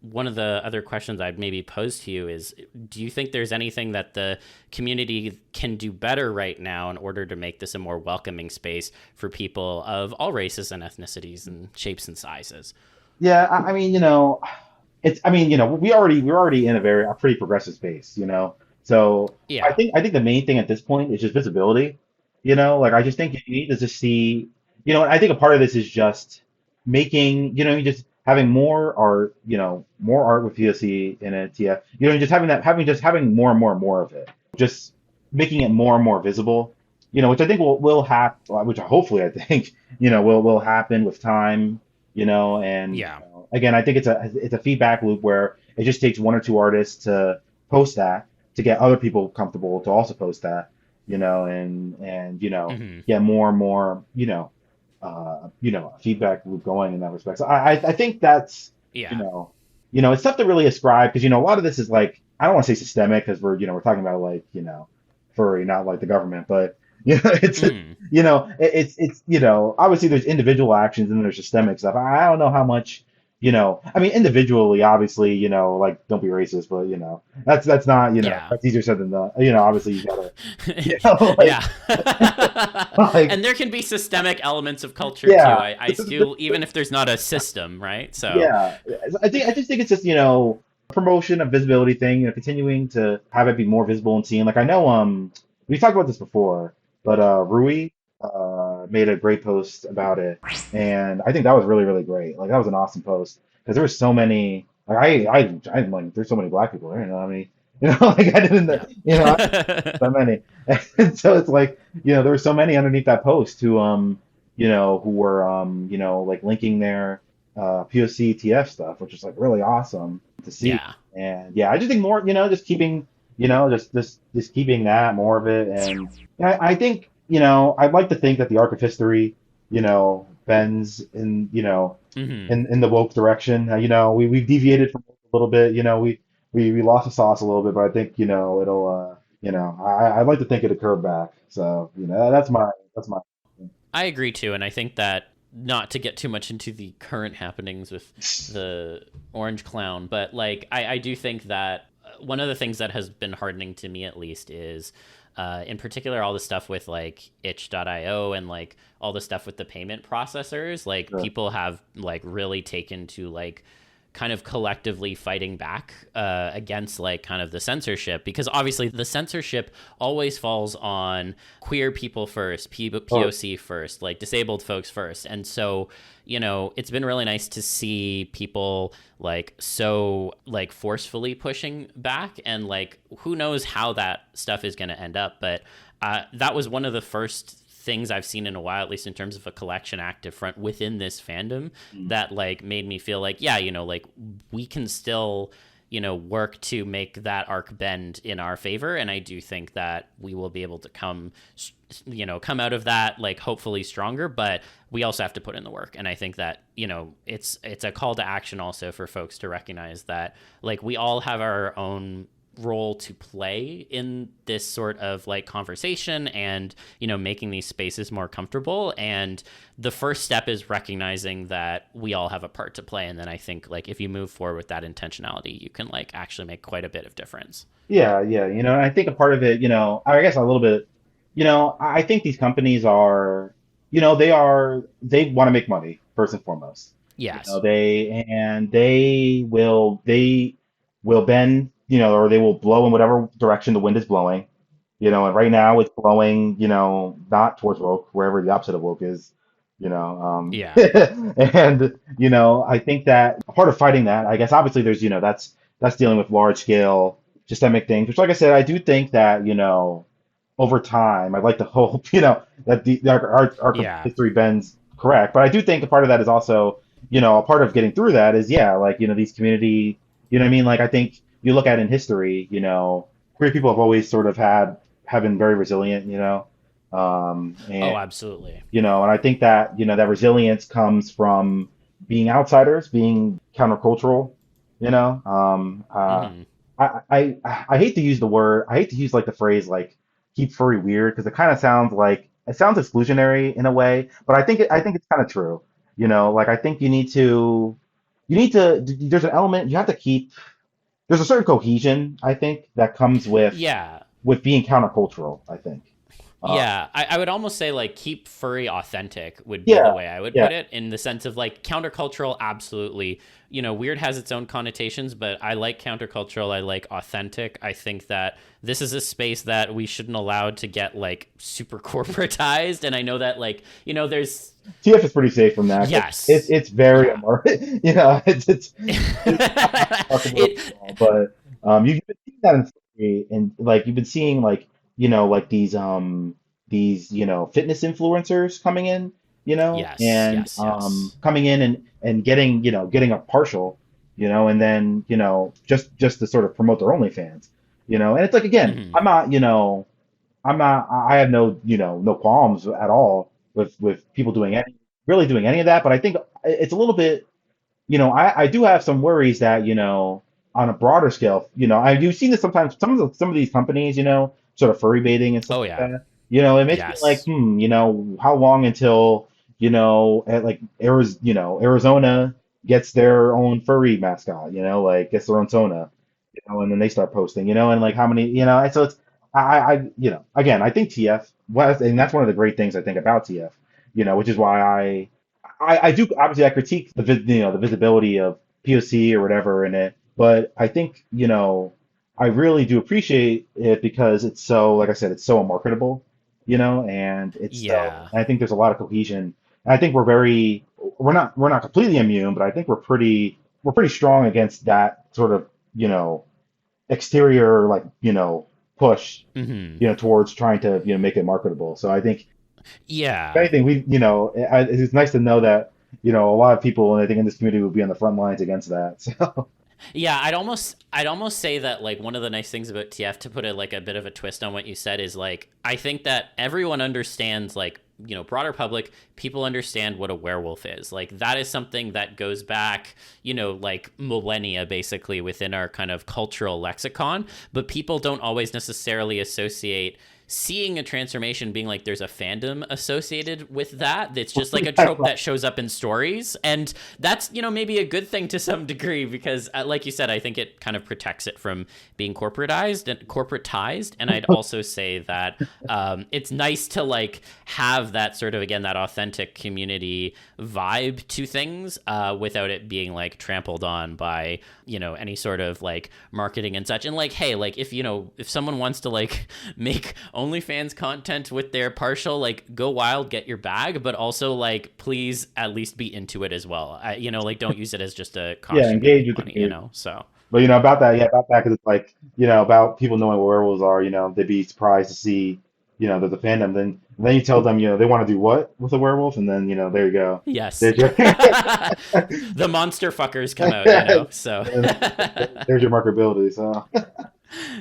Speaker 1: one of the other questions I'd maybe pose to you is, do you think there's anything that the community can do better right now in order to make this a more welcoming space for people of all races and ethnicities and shapes and sizes?
Speaker 2: Yeah, I mean, it's I mean, we're already in a pretty progressive space, So
Speaker 1: Yeah.
Speaker 2: I think the main thing at this point is just visibility. Like I just think you need to just see, and I think a part of this is just making, just having more art, more art with POC in it, yeah. Just having more and more and more of it. Just making it more and more visible, which I think will happen, which hopefully I think, will happen with time, and
Speaker 1: Yeah.
Speaker 2: again, I think it's a feedback loop where it just takes one or two artists to post that to get other people comfortable to also post that, and
Speaker 1: Hmm.
Speaker 2: get more and more, feedback loop going in that respect. So I think that's, you
Speaker 1: Yeah.
Speaker 2: know, it's tough to really ascribe because, a lot of this is like, I don't want to say systemic because we're talking about like, furry, not like the government, but, it's,
Speaker 1: Hmm.
Speaker 2: obviously there's individual actions and there's systemic stuff. I don't know how much, I mean, individually, obviously, like don't be racist, but, that's not,
Speaker 1: Yeah.
Speaker 2: that's easier said than done. Obviously you gotta, like,
Speaker 1: Yeah.
Speaker 2: like,
Speaker 1: And there can be systemic elements of culture too.
Speaker 2: yeah.
Speaker 1: I still, even if there's not a system, right? So,
Speaker 2: Yeah, I just think it's just promotion, a visibility thing, continuing to have it be more visible and seen. Like I know we talked about this before, but Rui made a great post about it, and I think that was really really great. Like that was an awesome post because there were so many. Like I'm like there's so many black people there. Like I didn't
Speaker 1: yeah.
Speaker 2: so many, and so it's like there were so many underneath that post who were like linking their POC TF stuff, which is like really awesome to see.
Speaker 1: Yeah.
Speaker 2: And yeah, I just think more, just keeping, just keeping that more of it. And yeah, I think, I'd like to think that the arc of history, bends in,
Speaker 1: Hmm.
Speaker 2: in the woke direction. We've deviated from woke a little bit. We lost the sauce a little bit, but I think, it'll, I'd like to think it'll curve back. So, that's my.
Speaker 1: I agree too, and I think that not to get too much into the current happenings with the orange clown, but like I do think that one of the things that has been hardening to me at least is in particular all the stuff with like itch.io and like all the stuff with the payment processors. Like
Speaker 2: Sure.
Speaker 1: people have like really taken to like kind of collectively fighting back against like kind of the censorship, because obviously the censorship always falls on queer people first,
Speaker 2: Or,
Speaker 1: POC first, like disabled folks first. And so, it's been really nice to see people like so like forcefully pushing back, and like who knows how that stuff is going to end up. But that was one of the first things I've seen in a while, at least in terms of a collection active front within this fandom, that like made me feel like, yeah, like we can still, work to make that arc bend in our favor. And I do think that we will be able to come out of that like hopefully stronger, but we also have to put in the work. And I think that, it's a call to action also for folks to recognize that like we all have our own role to play in this sort of like conversation and making these spaces more comfortable. And the first step is recognizing that we all have a part to play, and then I think like if you move forward with that intentionality, you can like actually make quite a bit of difference.
Speaker 2: yeah, yeah, and I think a part of it, I guess a little bit, I think these companies are, they want to make money first and foremost.
Speaker 1: Yes.
Speaker 2: They will bend, or they will blow in whatever direction the wind is blowing. And right now it's blowing, not towards woke, wherever the opposite of woke is,
Speaker 1: Yeah.
Speaker 2: and, I think that a part of fighting that, I guess, obviously there's, that's dealing with large scale systemic things, which, like I said, I do think that, over time, I'd like to hope, that our
Speaker 1: Yeah.
Speaker 2: history bends correct. But I do think a part of that is also, a part of getting through that is, yeah, like, these community, you know what I mean? Like, I think you look at in history, queer people have always sort of have been very resilient, and,
Speaker 1: Oh, absolutely.
Speaker 2: and I think that, that resilience comes from being outsiders, being countercultural, you know.
Speaker 1: Hmm.
Speaker 2: I hate to use the word, I hate to use like the phrase like keep furry weird because it kind of sounds like it sounds exclusionary in a way, but I think it's kind of true. Like I think there's an element you have to keep. There's a certain cohesion I think that comes
Speaker 1: Yeah.
Speaker 2: with being countercultural. I think. Uh,
Speaker 1: Yeah, I would almost say like keep furry authentic would be the
Speaker 2: yeah,
Speaker 1: way I would
Speaker 2: yeah,
Speaker 1: put it, in the sense of like countercultural, absolutely. Weird has its own connotations, but I like countercultural. I like authentic. I think that this is a space that we shouldn't allow to get like super corporatized. And I know that like, there's,
Speaker 2: TF is pretty safe from that. 'Cause
Speaker 1: yes.
Speaker 2: it's very
Speaker 1: Yeah.
Speaker 2: it's not remarkable at
Speaker 1: it,
Speaker 2: all. But you've been seeing that in theory, and like you've been seeing like like these fitness influencers coming in,
Speaker 1: yes,
Speaker 2: and
Speaker 1: yes, yes.
Speaker 2: coming in and getting getting a partial, and then just to sort of promote their OnlyFans, and it's like again,
Speaker 1: Hmm.
Speaker 2: I have no, no qualms at all with people really doing any of that. But I think it's a little bit, I do have some worries that, on a broader scale, you've seen this sometimes, some of these companies, sort of furry baiting and stuff
Speaker 1: Oh,
Speaker 2: like
Speaker 1: yeah.
Speaker 2: that. It makes me like,
Speaker 1: Yes.
Speaker 2: how long until, like Arizona gets their own furry mascot, like gets their own Sona, and then they start posting, and like how many, and so it's, again, I think TF, and that's one of the great things I think about TF, which is why I do obviously I critique the visibility of POC or whatever in it, but I think I really do appreciate it because it's so, like I said, it's so unmarketable, and
Speaker 1: Yeah.
Speaker 2: and I think there's a lot of cohesion. And I think we're not completely immune, but I think we're pretty strong against that sort of exterior like push
Speaker 1: Hmm.
Speaker 2: towards trying to make it marketable. So I think if
Speaker 1: Yeah.
Speaker 2: anything it's nice to know that a lot of people, I think, in this community would be on the front lines against that. So
Speaker 1: Yeah, I'd almost say that like one of the nice things about TF, to put a like a bit of a twist on what you said, is like I think that everyone understands, like, you know, broader public people understand what a werewolf is. Like that is something that goes back, you know, like millennia basically within our kind of cultural lexicon, but people don't always necessarily associate seeing a transformation being like there's a fandom associated with that. That's just like a trope that shows up in stories, and that's, you know, maybe a good thing to some degree, because like you said, I think it kind of protects it from being corporatized. And I'd also say that it's nice to like have that sort of, again, that authentic community vibe to things without it being like trampled on by, you know, any sort of like marketing and such. And like, hey, like if, you know, if someone wants to like make OnlyFans content with their partial, like, go wild, get your bag, but also like please at least be into it as well. You know, like don't use it as just a
Speaker 2: Yeah,
Speaker 1: costume to
Speaker 2: engage
Speaker 1: make
Speaker 2: with the
Speaker 1: money, you
Speaker 2: community.
Speaker 1: know. So
Speaker 2: But you know about that, yeah, about that, because it's like, you know, about people knowing what werewolves are. You know, they'd be surprised to see, you know, there's a fandom. Then you tell them, you know, they want to do what with a werewolf, and then, you know, there you go.
Speaker 1: yes,
Speaker 2: There's your
Speaker 1: the monster fuckers come out, you know. So
Speaker 2: there's your marketability. So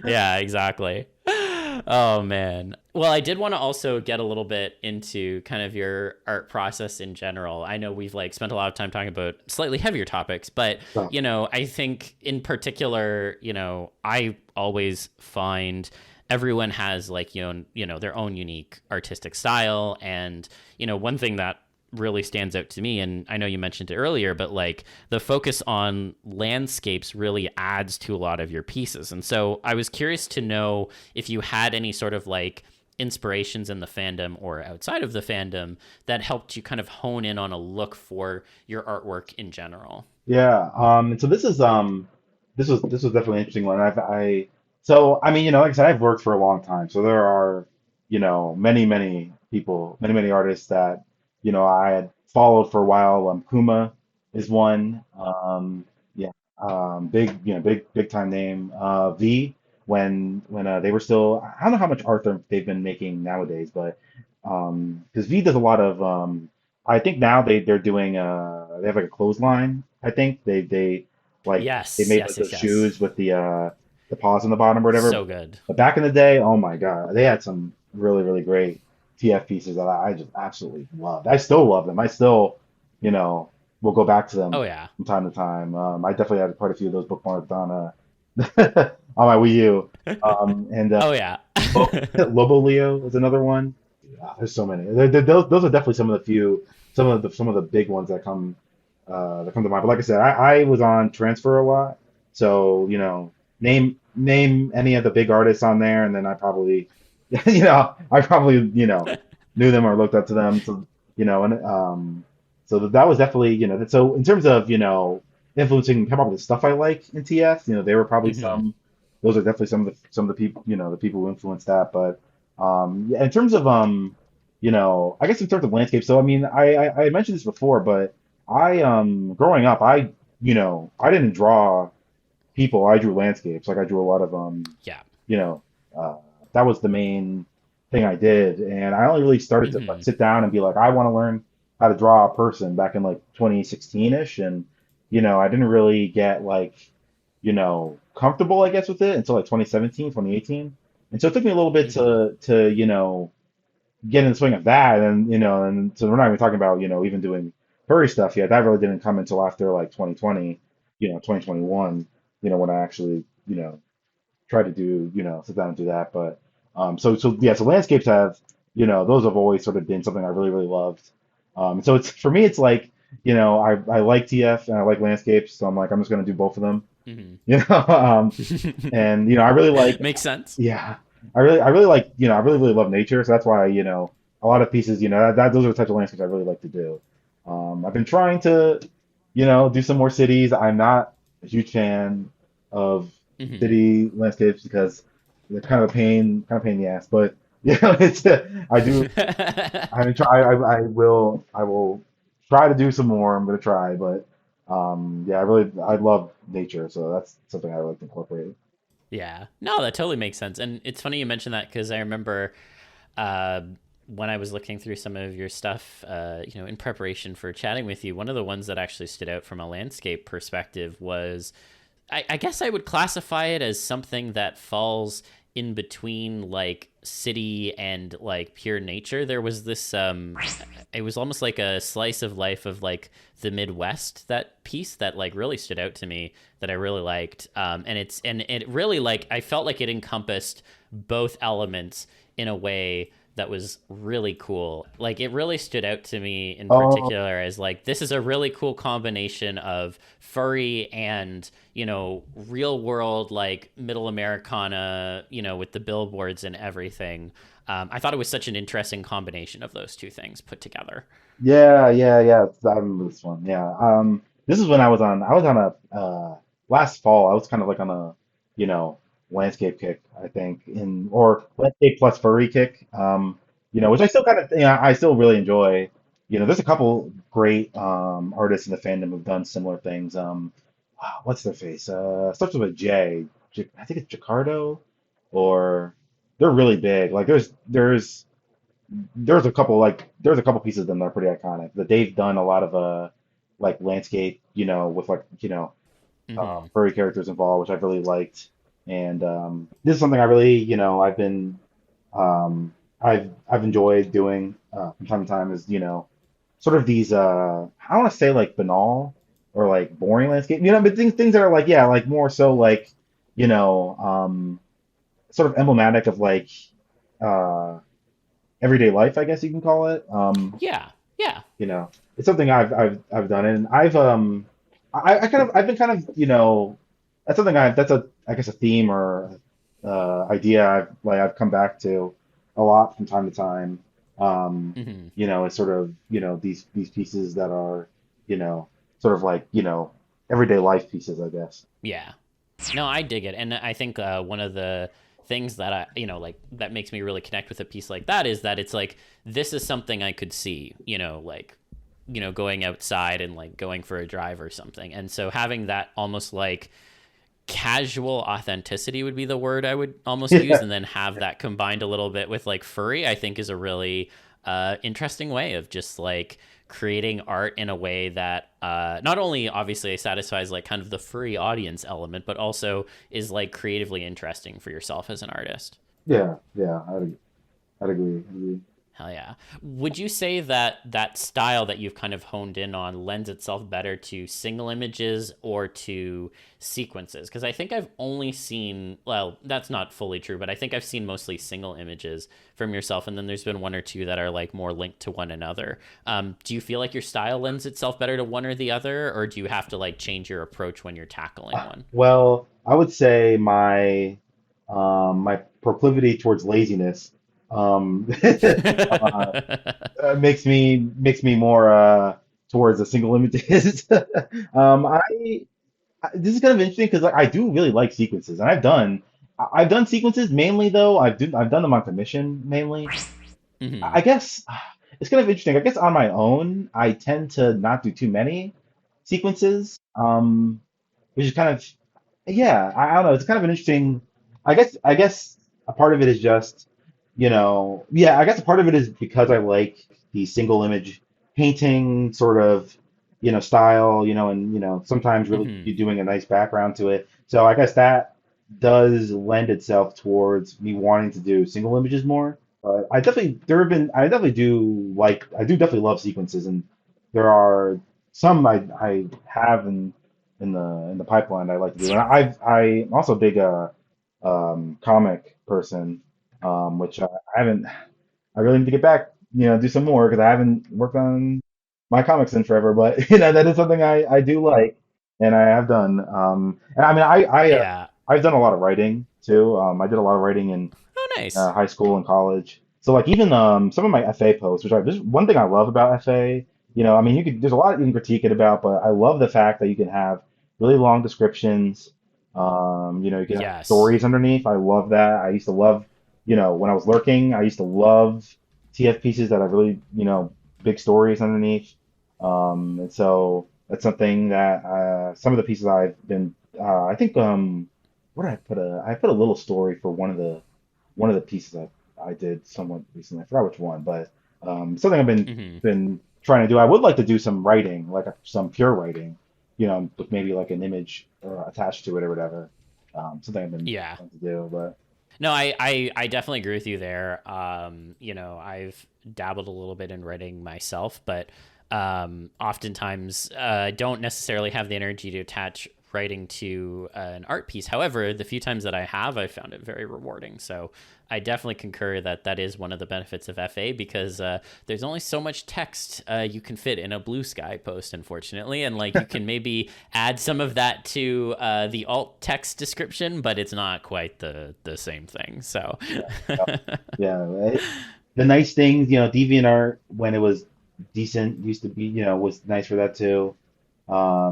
Speaker 1: yeah, exactly. Oh man. Well, I did want to also get a little bit into kind of your art process in general. I know we've like spent a lot of time talking about slightly heavier topics, but
Speaker 2: so
Speaker 1: you know, I think in particular, you know, I always find everyone has like, you know, their own unique artistic style. And you know, one thing that really stands out to me, and I know you mentioned it earlier, but like the focus on landscapes really adds to a lot of your pieces. And so I was curious to know if you had any sort of like inspirations in the fandom or outside of the fandom that helped you kind of hone in on a look for your artwork in general.
Speaker 2: yeah, and so this was definitely an interesting one. So I mean, you know, like I said, I've worked for a long time, so there are, you know, many people, many artists that, you know, I had followed for a while. Kuma is one. Yeah, big, you know, big time name. V, when they were still, I don't know how much art they've been making nowadays, but because V does a lot of I think now they're doing they have like a clothesline. I think they like they
Speaker 1: Yes,
Speaker 2: made like
Speaker 1: yes,
Speaker 2: those
Speaker 1: yes, yes.
Speaker 2: shoes with the paws on the bottom or whatever.
Speaker 1: So good.
Speaker 2: But back in the day, oh my God, they had some really great TF pieces that I just absolutely loved. I still love them. I still, you know, will go back to
Speaker 1: Oh
Speaker 2: them
Speaker 1: yeah.
Speaker 2: from time to time. I definitely had quite a few of those bookmarked on on my Wii U. And
Speaker 1: Oh yeah.
Speaker 2: Lobo Leo is another one. There's so many. Those are definitely some of the few, some of the big ones that come to mind. But like I said, I was on transfer a lot, so you know, name any of the big artists on there, and then I probably, you know, I probably, you know, knew them or looked up to them. So you know, and so that was definitely, you know, so in terms of, you know, influencing probably the stuff I like in TS, you know, they were probably
Speaker 1: hmm
Speaker 2: some. Those are definitely some of the people, you know, the people who influenced that. But yeah, in terms of you know, I guess in terms of landscape. So I mean, I mentioned this before, but I growing up, you know, I didn't draw people. I drew landscapes. Like I drew a lot of
Speaker 1: Yeah.
Speaker 2: you know, uh, that was the main thing I did, and I only really started to like
Speaker 1: hmm
Speaker 2: sit down and be like, I want to learn how to draw a person back in like 2016-ish, and you know, I didn't really get like, you know, comfortable, I guess, with it until like 2017, 2018. And so it took me a little bit
Speaker 1: hmm
Speaker 2: to you know, get in the swing of that, and you know, and so we're not even talking about, you know, even doing furry stuff yet. That really didn't come until after like 2020, you know, 2021, you know, when I actually, you know, try to do, you know, sit down and do that. But so yeah, so landscapes have, you know, those have always sort of been something I really loved. So it's for me, it's like, you know, I like TF and I like landscapes, so I'm like, I'm just gonna do both of them,
Speaker 1: hmm
Speaker 2: you know. And you know, I really like,
Speaker 1: Makes sense.
Speaker 2: yeah, I really like, you know, I really love nature, so that's why, you know, a lot of pieces, you know, that those are the types of landscapes I really like to do. I've been trying to, you know, do some more cities. I'm not a huge fan of
Speaker 1: hmm
Speaker 2: city landscapes because they're kind of pain in the ass. But you know, it's I do. I mean, I will try to do some more. I'm gonna try, but yeah, I love nature, so that's something I like to incorporate.
Speaker 1: Yeah. No, that totally makes sense. And it's funny you mentioned that because I remember uh, when I was looking through some of your stuff, you know, in preparation for chatting with you, one of the ones that actually stood out from a landscape perspective was I guess I would classify it as something that falls in between like city and like pure nature. There was this it was almost like a slice of life of like the Midwest, that piece that like really stood out to me that I really liked. And it really like I felt like it encompassed both elements in a way that was really cool. Like it really stood out to me in
Speaker 2: Oh,
Speaker 1: particular as like this is a really cool combination of furry and, you know, real world like middle Americana, you know, with the billboards and everything. I thought it was such an interesting combination of those two things put together.
Speaker 2: yeah, yeah, yeah. I remember this one. Yeah. This is when I was on a last fall. I was kind of like on a, you know, landscape kick, I think, in or landscape plus furry kick. Which I still kind of, I still really enjoy. There's a couple great artists in the fandom who've done similar things. What's their face? Starts with a J. I think it's Jacardo, or they're really big. Like there's a couple pieces of them that are pretty iconic. That they've done a lot of like landscape, with like
Speaker 1: Mm-hmm.
Speaker 2: furry characters involved, which I've really liked. And this is something I really, I've enjoyed doing from time to time is, sort of these I don't want to say like banal or like boring landscape, but things that are like, yeah, like more so like, you know, um sort of emblematic of like uh everyday life, I guess you can call it.
Speaker 1: Yeah. Yeah.
Speaker 2: You know, it's something I've done, and I've been kind of, that's something that's a I guess a theme or idea I've come back to a lot from time to time.
Speaker 1: Mm-hmm.
Speaker 2: It's sort of, these pieces that are, sort of like, everyday life pieces, I guess.
Speaker 1: Yeah. No, I dig it. And I think one of the things that like that makes me really connect with a piece like that is that it's like, this is something I could see, like, going outside and like going for a drive or something. And so having that almost like casual authenticity would be the word I would almost use.
Speaker 2: Yeah.
Speaker 1: And then have that combined a little bit with like furry, I think is a really interesting way of just like creating art in a way that not only obviously satisfies like kind of the furry audience element, but also is like creatively interesting for yourself as an artist.
Speaker 2: Yeah, yeah, I'd agree. I'd agree.
Speaker 1: Hell yeah. Would you say that that style that you've kind of honed in on lends itself better to single images or to sequences? Because I think I've only seen, well, that's not fully true, but I think I've seen mostly single images from yourself. And then there's been one or two that are like more linked to one another. Do you feel like your style lends itself better to one or the other? Or do you have to like change your approach when you're tackling one?
Speaker 2: Well, I would say my proclivity towards laziness uh, makes me more towards the single images. This is kind of interesting because like I do really like sequences, and I've done sequences mainly though. I've done them on commission mainly.
Speaker 1: Hmm.
Speaker 2: I guess it's kind of interesting. I guess on my own, I tend to not do too many sequences, which is kind of, yeah. I don't know. It's kind of an interesting. I guess a part of it is just, yeah. I guess a part of it is because I like the single image painting sort of, style, and sometimes really
Speaker 1: Hmm.
Speaker 2: you doing a nice background to it. So I guess that does lend itself towards me wanting to do single images more. But I definitely do definitely love sequences, and there are some I have in the pipeline I like to do. And I'm also a big comic person, which I haven't. I really need to get back, do some more because I haven't worked on my comics in forever. But that is something I do like, and I have done. And I mean
Speaker 1: Yeah.
Speaker 2: I've done a lot of writing too. I did a lot of writing in
Speaker 1: Oh, nice.
Speaker 2: high school and college. So like even some of my FA posts, this is one thing I love about FA. I mean, there's a lot you can critique it about, but I love the fact that you can have really long descriptions. You can have
Speaker 1: Yes.
Speaker 2: stories underneath. I love that. I used to love, when I was lurking, I used to love TF pieces that have really, big stories underneath. And so that's something that some of the pieces I've been, I think, what did I put I put a little story for one of the pieces I did somewhat recently. I forgot which one, but something I've
Speaker 1: Hmm.
Speaker 2: been trying to do. I would like to do some writing, like some pure writing. with maybe like an image attached to it or whatever. Something I've been
Speaker 1: Yeah.
Speaker 2: trying to do, but
Speaker 1: No, I definitely agree with you there. I've dabbled a little bit in writing myself, but oftentimes don't necessarily have the energy to attach writing to an art piece. However, the few times that I have, I found it very rewarding. So I definitely concur that that is one of the benefits of FA because there's only so much text you can fit in a blue sky post, unfortunately. And like you can maybe add some of that to the alt text description, but it's not quite the same thing. So
Speaker 2: yeah, yeah. The nice things, DeviantArt when it was decent used to be, was nice for that too. I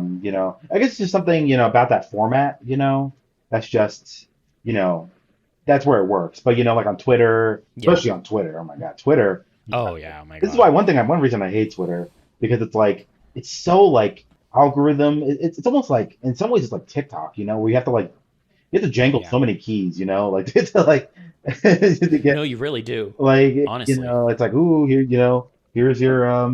Speaker 2: guess it's just something, about that format, that's just, you know, that's where it works. But like on Twitter,
Speaker 1: yeah.
Speaker 2: especially on Twitter, oh my God, Twitter.
Speaker 1: Oh yeah. Oh my
Speaker 2: This is
Speaker 1: God.
Speaker 2: why one reason I hate Twitter because it's like it's so like algorithm. It's almost like in some ways it's like TikTok, where you have to jangle
Speaker 1: Yeah.
Speaker 2: so many keys, like to like to get
Speaker 1: No, you really do.
Speaker 2: like
Speaker 1: Honestly.
Speaker 2: it's like ooh here here's your I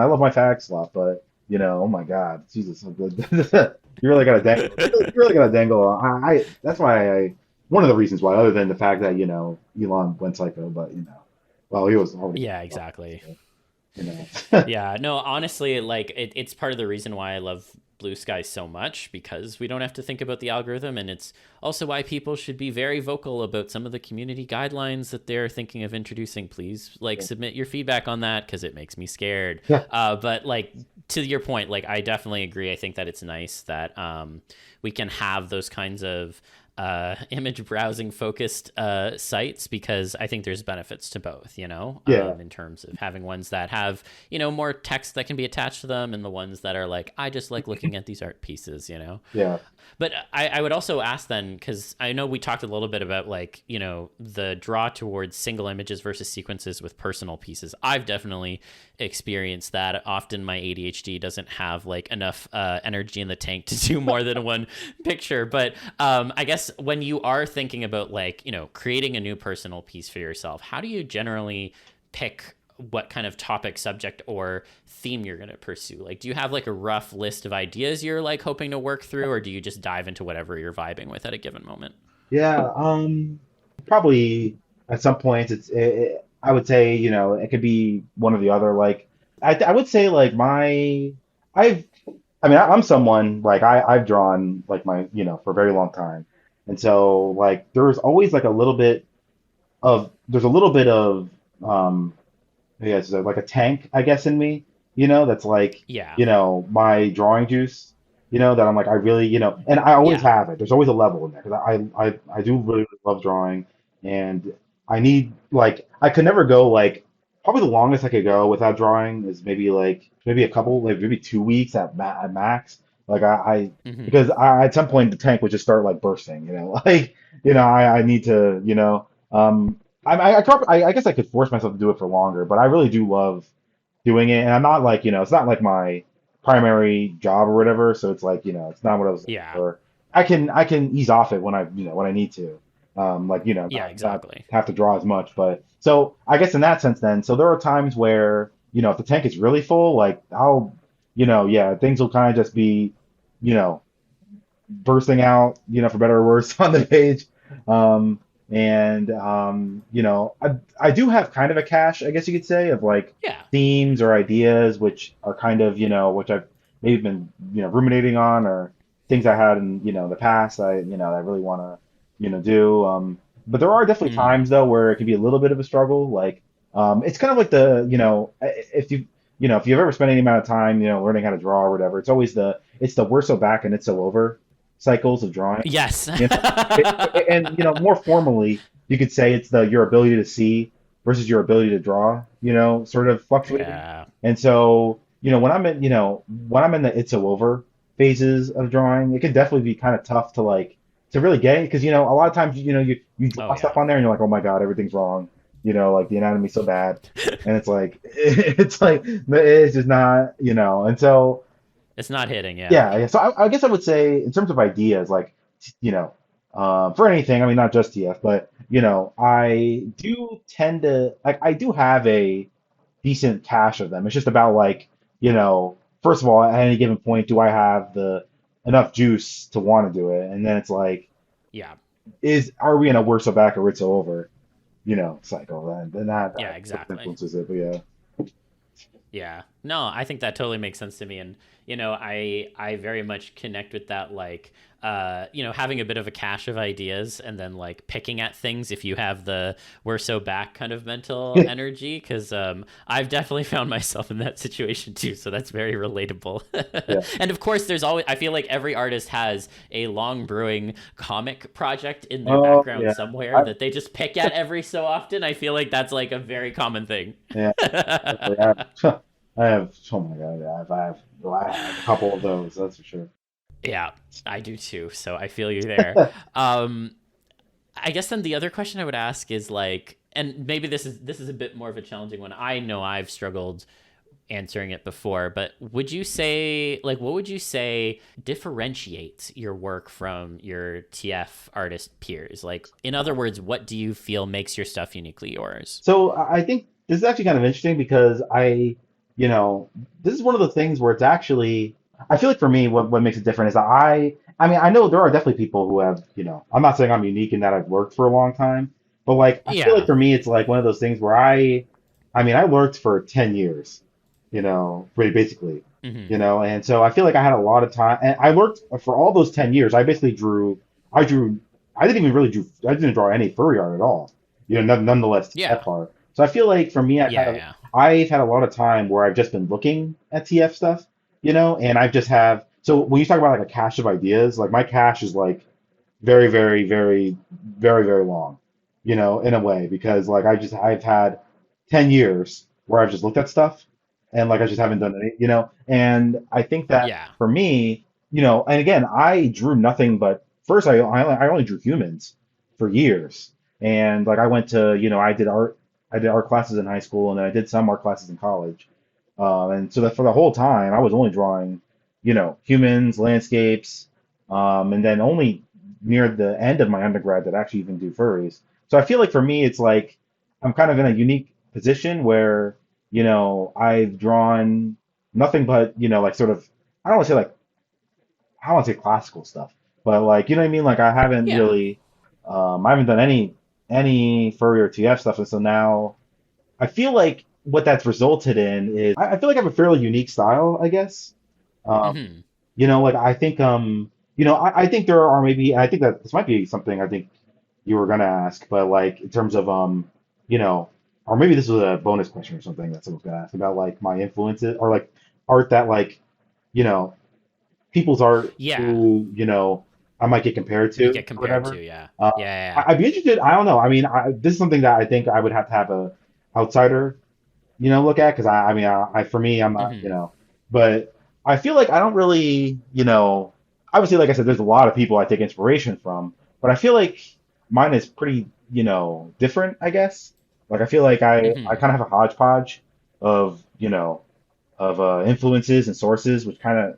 Speaker 2: love my facts a lot, but oh my God, Jesus, you really gotta dangle. You really gotta dangle. That's why one of the reasons why, other than the fact that Elon went psycho, but well, he was already
Speaker 1: Yeah,
Speaker 2: psycho,
Speaker 1: exactly.
Speaker 2: so, you know.
Speaker 1: Yeah, no, honestly, like it's part of the reason why I love Blue Sky so much because we don't have to think about the algorithm, and it's also why people should be very vocal about some of the community guidelines that they're thinking of introducing. Please, like,
Speaker 2: Yeah,
Speaker 1: submit your feedback on that because it makes me scared.
Speaker 2: yeah,
Speaker 1: But like to your point, like I definitely agree. I think that it's nice that we can have those kinds of image browsing focused sites because I think there's benefits to both,
Speaker 2: yeah.
Speaker 1: in terms of having ones that have, more text that can be attached to them and the ones that are like, I just like looking at these art pieces.
Speaker 2: Yeah.
Speaker 1: But I would also ask then, because I know we talked a little bit about like, the draw towards single images versus sequences with personal pieces. I've definitely experienced that. Often my ADHD doesn't have like enough energy in the tank to do more than one picture. But I guess when you are thinking about like, creating a new personal piece for yourself, how do you generally pick what kind of topic, subject, or theme you're going to pursue? Like, do you have like a rough list of ideas you're like hoping to work through, or do you just dive into whatever you're vibing with at a given moment?
Speaker 2: Yeah, probably at some points I would say, it could be one or the other. Like, I would say like I've, I'm someone like I've drawn like for a very long time, and so like there's always like there's a little bit of um, yeah, so like a tank, I guess, in me, that's like,
Speaker 1: Yeah.
Speaker 2: my drawing juice, that I'm like, I really, and I always
Speaker 1: Yeah.
Speaker 2: have it. There's always a level in there because I do really love drawing, and I need like I could never go like probably the longest I could go without drawing is maybe a couple like maybe 2 weeks at max. Like
Speaker 1: Hmm.
Speaker 2: because at some point the tank would just start like bursting, like I need to I guess I could force myself to do it for longer, but I really do love doing it. And I'm not like, it's not like my primary job or whatever. So it's like, it's not what I was looking
Speaker 1: Yeah.
Speaker 2: for. I can ease off it when I need to. Like,
Speaker 1: Yeah,
Speaker 2: not
Speaker 1: exactly.
Speaker 2: have to draw as much. But so I guess in that sense then, so there are times where, if the tank is really full, like yeah, things will kind of just be, you know, bursting out, for better or worse, on the page. Um, I do have kind of a cache, I guess you could say, of like
Speaker 1: Yeah.
Speaker 2: themes or ideas, which are kind of, which I've maybe been, ruminating on, or things I had in, the past, I really want to, do. But there are definitely
Speaker 1: Hmm.
Speaker 2: times though where it can be a little bit of a struggle. Like, it's kind of like if you've ever spent any amount of time, learning how to draw or whatever, it's the we're so back and it's so over cycles of drawing.
Speaker 1: Yes.
Speaker 2: You know, and more formally, you could say it's your ability to see versus your ability to draw. Sort of fluctuating.
Speaker 1: Yeah.
Speaker 2: And so, when I'm in the it's so over phases of drawing, it can definitely be kind of tough to really get it because a lot of times you
Speaker 1: Oh
Speaker 2: draw
Speaker 1: yeah.
Speaker 2: stuff on there and you're like, oh my God, everything's wrong. Like the anatomy's so bad, and it's like it's just not. And so.
Speaker 1: It's not hitting. Yeah.
Speaker 2: Yeah, yeah. So I guess I would say in terms of ideas, like you know, for anything, I mean not just TF, but I do tend to like I do have a decent cache of them. It's just about like, you know, first of all, at any given point, do I have the enough juice to want to do it? And then it's like,
Speaker 1: Yeah.
Speaker 2: are we in a worse so back or it's over, cycle? And then
Speaker 1: Yeah,
Speaker 2: that sort of
Speaker 1: exactly.
Speaker 2: influences it. But yeah.
Speaker 1: Yeah. No, I think that totally makes sense to me. And, I very much connect with that, like, having a bit of a cache of ideas and then like picking at things if you have the we're so back kind of mental energy. Cause I've definitely found myself in that situation too. So that's very relatable.
Speaker 2: Yeah.
Speaker 1: And of course, I feel like every artist has a long brewing comic project in their
Speaker 2: Oh
Speaker 1: background
Speaker 2: yeah.
Speaker 1: somewhere
Speaker 2: I,
Speaker 1: that they just pick at every so often. I feel like that's like a very common thing.
Speaker 2: yeah. Definitely. I have. Oh my God. Yeah. I have a couple of those. That's for sure.
Speaker 1: Yeah, I do too. So I feel you there. Um, I guess then the other question I would ask is like, and maybe this is a bit more of a challenging one. I know I've struggled answering it before, but would you say like what would you say differentiates your work from your TF artist peers? Like in other words, what do you feel makes your stuff uniquely yours?
Speaker 2: So I think this is actually kind of interesting because you know, this is one of the things where it's actually, I feel like for me, what makes it different is that I mean, I know there are definitely people who have, I'm not saying I'm unique in that I've worked for a long time, but like, I feel like
Speaker 1: Yeah.
Speaker 2: for me, it's like one of those things where I mean, I worked for 10 years, pretty basically,
Speaker 1: Hmm.
Speaker 2: and so I feel like I had a lot of time, and I worked for all those 10 years. I basically I drew, I didn't draw any furry art at all, nonetheless,
Speaker 1: Yeah.
Speaker 2: TF art. So I feel like for me,
Speaker 1: Yeah. Yeah.
Speaker 2: I've had a lot of time where I've just been looking at TF stuff, and I just have, so when you talk about like a cache of ideas, like my cache is like very, very, very, very, very long, in a way, because like I've had 10 years where I've just looked at stuff and like I just haven't done any, and I think that
Speaker 1: Yeah.
Speaker 2: for me, and again, I drew nothing but first I only drew humans for years. And like I went to, I did art classes in high school and then I did some art classes in college. And so that for the whole time I was only drawing, humans, landscapes, and then only near the end of my undergrad that I actually even do furries. So I feel like for me, it's like I'm kind of in a unique position where, I've drawn nothing but, like sort of, I don't want to say like, I don't want to say classical stuff, but like, you know what I mean? Like I haven't
Speaker 1: Yeah.
Speaker 2: really, I haven't done any furry or TF stuff. And so now I feel like what that's resulted in is I feel like I have a fairly unique style, I guess. Um,
Speaker 1: Hmm.
Speaker 2: like I think I think there are maybe I think that this might be something I think you were gonna ask, but like in terms of you know, or maybe this was a bonus question or something that someone's gonna ask about like my influences or like art that like, you know, people's art
Speaker 1: Yeah.
Speaker 2: who, I might get compared
Speaker 1: You
Speaker 2: to
Speaker 1: get
Speaker 2: or
Speaker 1: compared to,
Speaker 2: whatever.
Speaker 1: yeah.
Speaker 2: Uh,
Speaker 1: Yeah. Yeah.
Speaker 2: I'd be interested. I don't know. I mean, this is something that I think I would have to have a outsider, look at because I mean, for me, I'm
Speaker 1: Yeah.
Speaker 2: not,
Speaker 1: Hmm.
Speaker 2: but I feel like I don't really, obviously, like I said, there's a lot of people I take inspiration from, but I feel like mine is pretty, different, I guess. Like I feel like I
Speaker 1: Hmm.
Speaker 2: kind of have a hodgepodge of, of influences and sources, which kind of,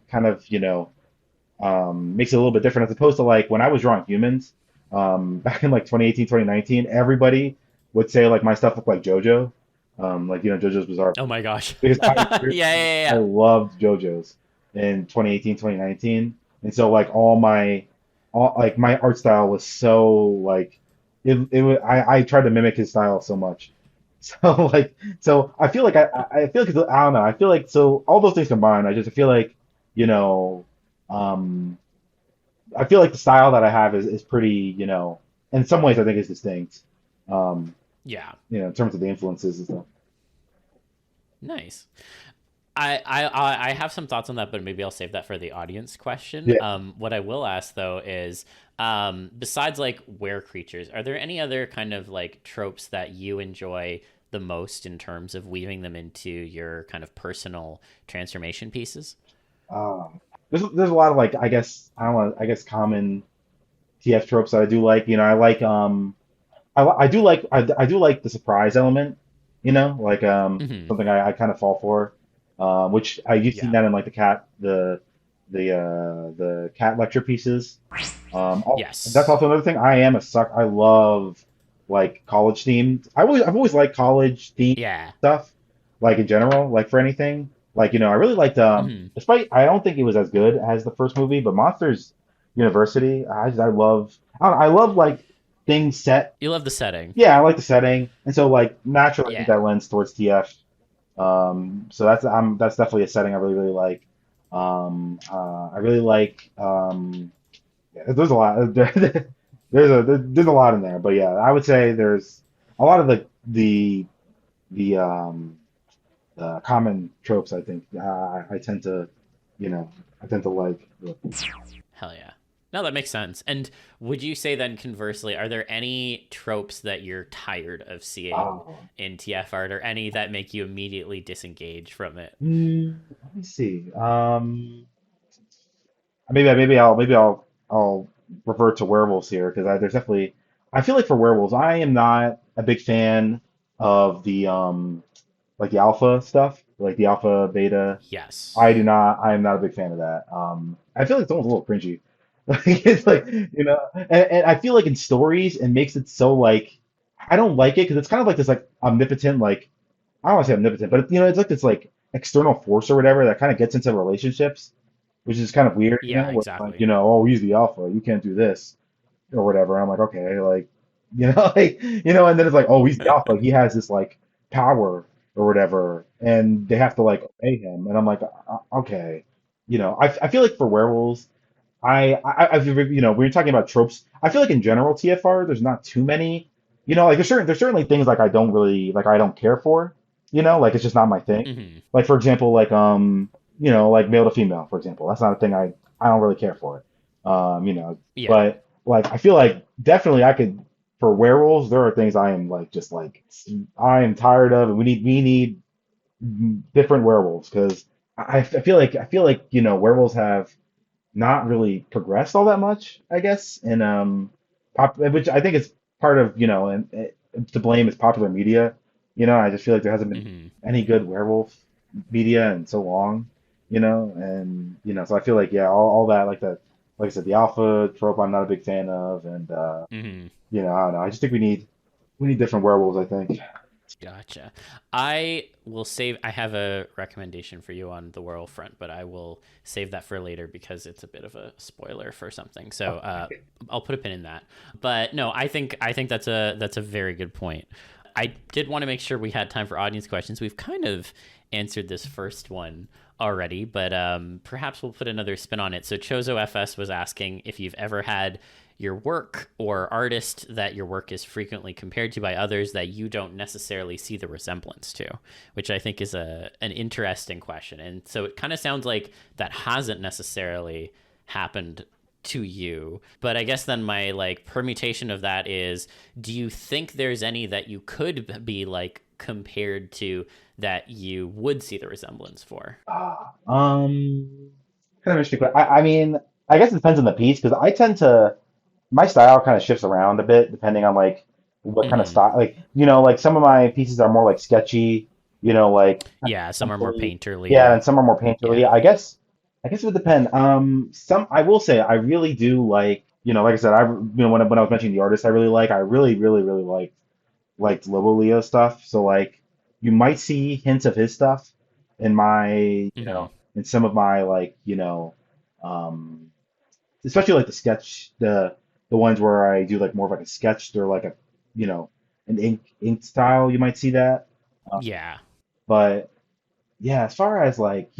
Speaker 2: makes it a little bit different as opposed to like when I was drawing humans, back in like 2018, 2019, everybody would say like my stuff looked like JoJo, like JoJo's Bizarre
Speaker 1: Oh my gosh.
Speaker 2: because
Speaker 1: Yeah. Yeah.
Speaker 2: I
Speaker 1: Yeah.
Speaker 2: loved JoJo's in 2018, 2019, and so like all like my art style was so like I tried to mimic his style so much. So like I feel like I feel like I don't know I feel like so all those things combined I just feel like you know um I feel like the style that I have is pretty in some ways I think is distinct um
Speaker 1: Yeah.
Speaker 2: in terms of the influences and stuff.
Speaker 1: Nice. I have some thoughts on that, but maybe I'll save that for the audience question.
Speaker 2: Yeah.
Speaker 1: What I will ask though is, besides like were creatures, are there any other kind of like tropes that you enjoy the most in terms of weaving them into your kind of personal transformation pieces?
Speaker 2: There's a lot of like I don't know I guess common TF tropes that I do like. I like I do like the surprise element. Like
Speaker 1: Hmm.
Speaker 2: something I kind of fall for. Which you've seen
Speaker 1: Yeah.
Speaker 2: that in like the cat lecture pieces. That's
Speaker 1: Yes.
Speaker 2: also another thing. I am a suck. I love like college themed. I've always liked college themed
Speaker 1: Yeah.
Speaker 2: stuff, like in general, like for anything. Like, I really liked
Speaker 1: Hmm.
Speaker 2: despite I don't think it was as good as the first movie, but Monsters University, I love I love like things set.
Speaker 1: You love the setting.
Speaker 2: Yeah, I like the setting. And so like naturally I think
Speaker 1: Yeah.
Speaker 2: that lends towards TF. So that's definitely a setting I really really like. I really like yeah, there's a lot there's a lot in there, but yeah, I would say there's a lot of the common tropes. I think I tend to, you know, I tend to like.
Speaker 1: Hell yeah. No, that makes sense. And would you say then, conversely, are there any tropes that you're tired of seeing
Speaker 2: Oh,
Speaker 1: in TF art, or any that make you immediately disengage from it?
Speaker 2: let me see. Maybe I'll revert to werewolves here because there's definitely I feel like for werewolves I am not a big fan of the like the alpha stuff, like the alpha beta.
Speaker 1: Yes.
Speaker 2: I am not a big fan of that. I feel like it's almost a little cringy. Like it's like, and I feel like in stories it makes it so like I don't like it because it's kind of like this like omnipotent, like I don't want to say omnipotent, but it's like this like external force or whatever that kind of gets into relationships, which is kind of weird,
Speaker 1: Yeah,
Speaker 2: where it's like,
Speaker 1: exactly.
Speaker 2: oh, he's the alpha, you can't do this or whatever. I'm like, okay, like, like, and then it's like, oh, he's the alpha. He has this like power or whatever, and they have to like obey him. And I'm like, okay, I feel like for werewolves, we were talking about tropes. I feel like in general, TFR, there's not too many, like there's certainly things like I don't really like, I don't care for, like it's just not my thing.
Speaker 1: Hmm.
Speaker 2: Like for example, like like male to female, for example, that's not a thing I don't really care for.
Speaker 1: Yeah.
Speaker 2: But like I feel like definitely I could for werewolves, there are things I am like just like I am tired of, and we need different werewolves because I feel like werewolves have not really progressed all that much, I guess, and which I think is part of and to blame is popular media. I just feel like there hasn't been
Speaker 1: Hmm.
Speaker 2: any good werewolf media in so long, and so I feel like yeah, all that like that, like I said, the alpha trope I'm not a big fan of, and
Speaker 1: Hmm.
Speaker 2: I don't know, I just think we need different werewolves, I think.
Speaker 1: Gotcha. I will save. I have a recommendation for you on the world front, but I will save that for later because it's a bit of a spoiler for something. So I'll put a pin in that. But no, I think that's a very good point. I did want to make sure we had time for audience questions. We've kind of answered this first one already, but perhaps we'll put another spin on it. So Chozo FS was asking if you've ever had your work or artist that your work is frequently compared to by others that you don't necessarily see the resemblance to, which I think is an interesting question. And so it kind of sounds like that hasn't necessarily happened to you. But I guess then my like permutation of that is, do you think there's any that you could be like compared to that you would see the resemblance for?
Speaker 2: Kind of interesting. I mean, I guess it depends on the piece because I tend to my style kind of shifts around a bit depending on like what kind of
Speaker 1: Hmm.
Speaker 2: style. Like like some of my pieces are more like sketchy, like kind
Speaker 1: Yeah, some are more
Speaker 2: pencily. Yeah,
Speaker 1: painterly.
Speaker 2: and some are more painterly.
Speaker 1: Yeah.
Speaker 2: I guess it would depend. Some I will say I really do like like I said when I was mentioning the artist I really like I really really really liked Lobo Leo stuff. So like you might see hints of his stuff in my
Speaker 1: Hmm.
Speaker 2: in some of my like um especially like the sketch the ones where I do like more of like a sketch or like a you know an ink style you might see that. Uh,
Speaker 1: Yeah.
Speaker 2: but yeah, as far as like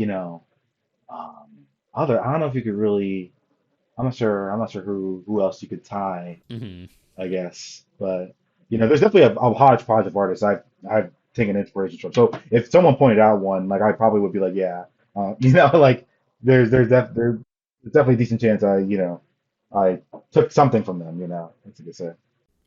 Speaker 2: other I don't know if you could really I'm not sure who else you could tie,
Speaker 1: Hmm.
Speaker 2: I guess. But there's definitely a hodgepodge of artists I've taken inspiration from. So if someone pointed out one, like I probably would be like, yeah, like there's definitely a decent chance I took something from them. That's a good say.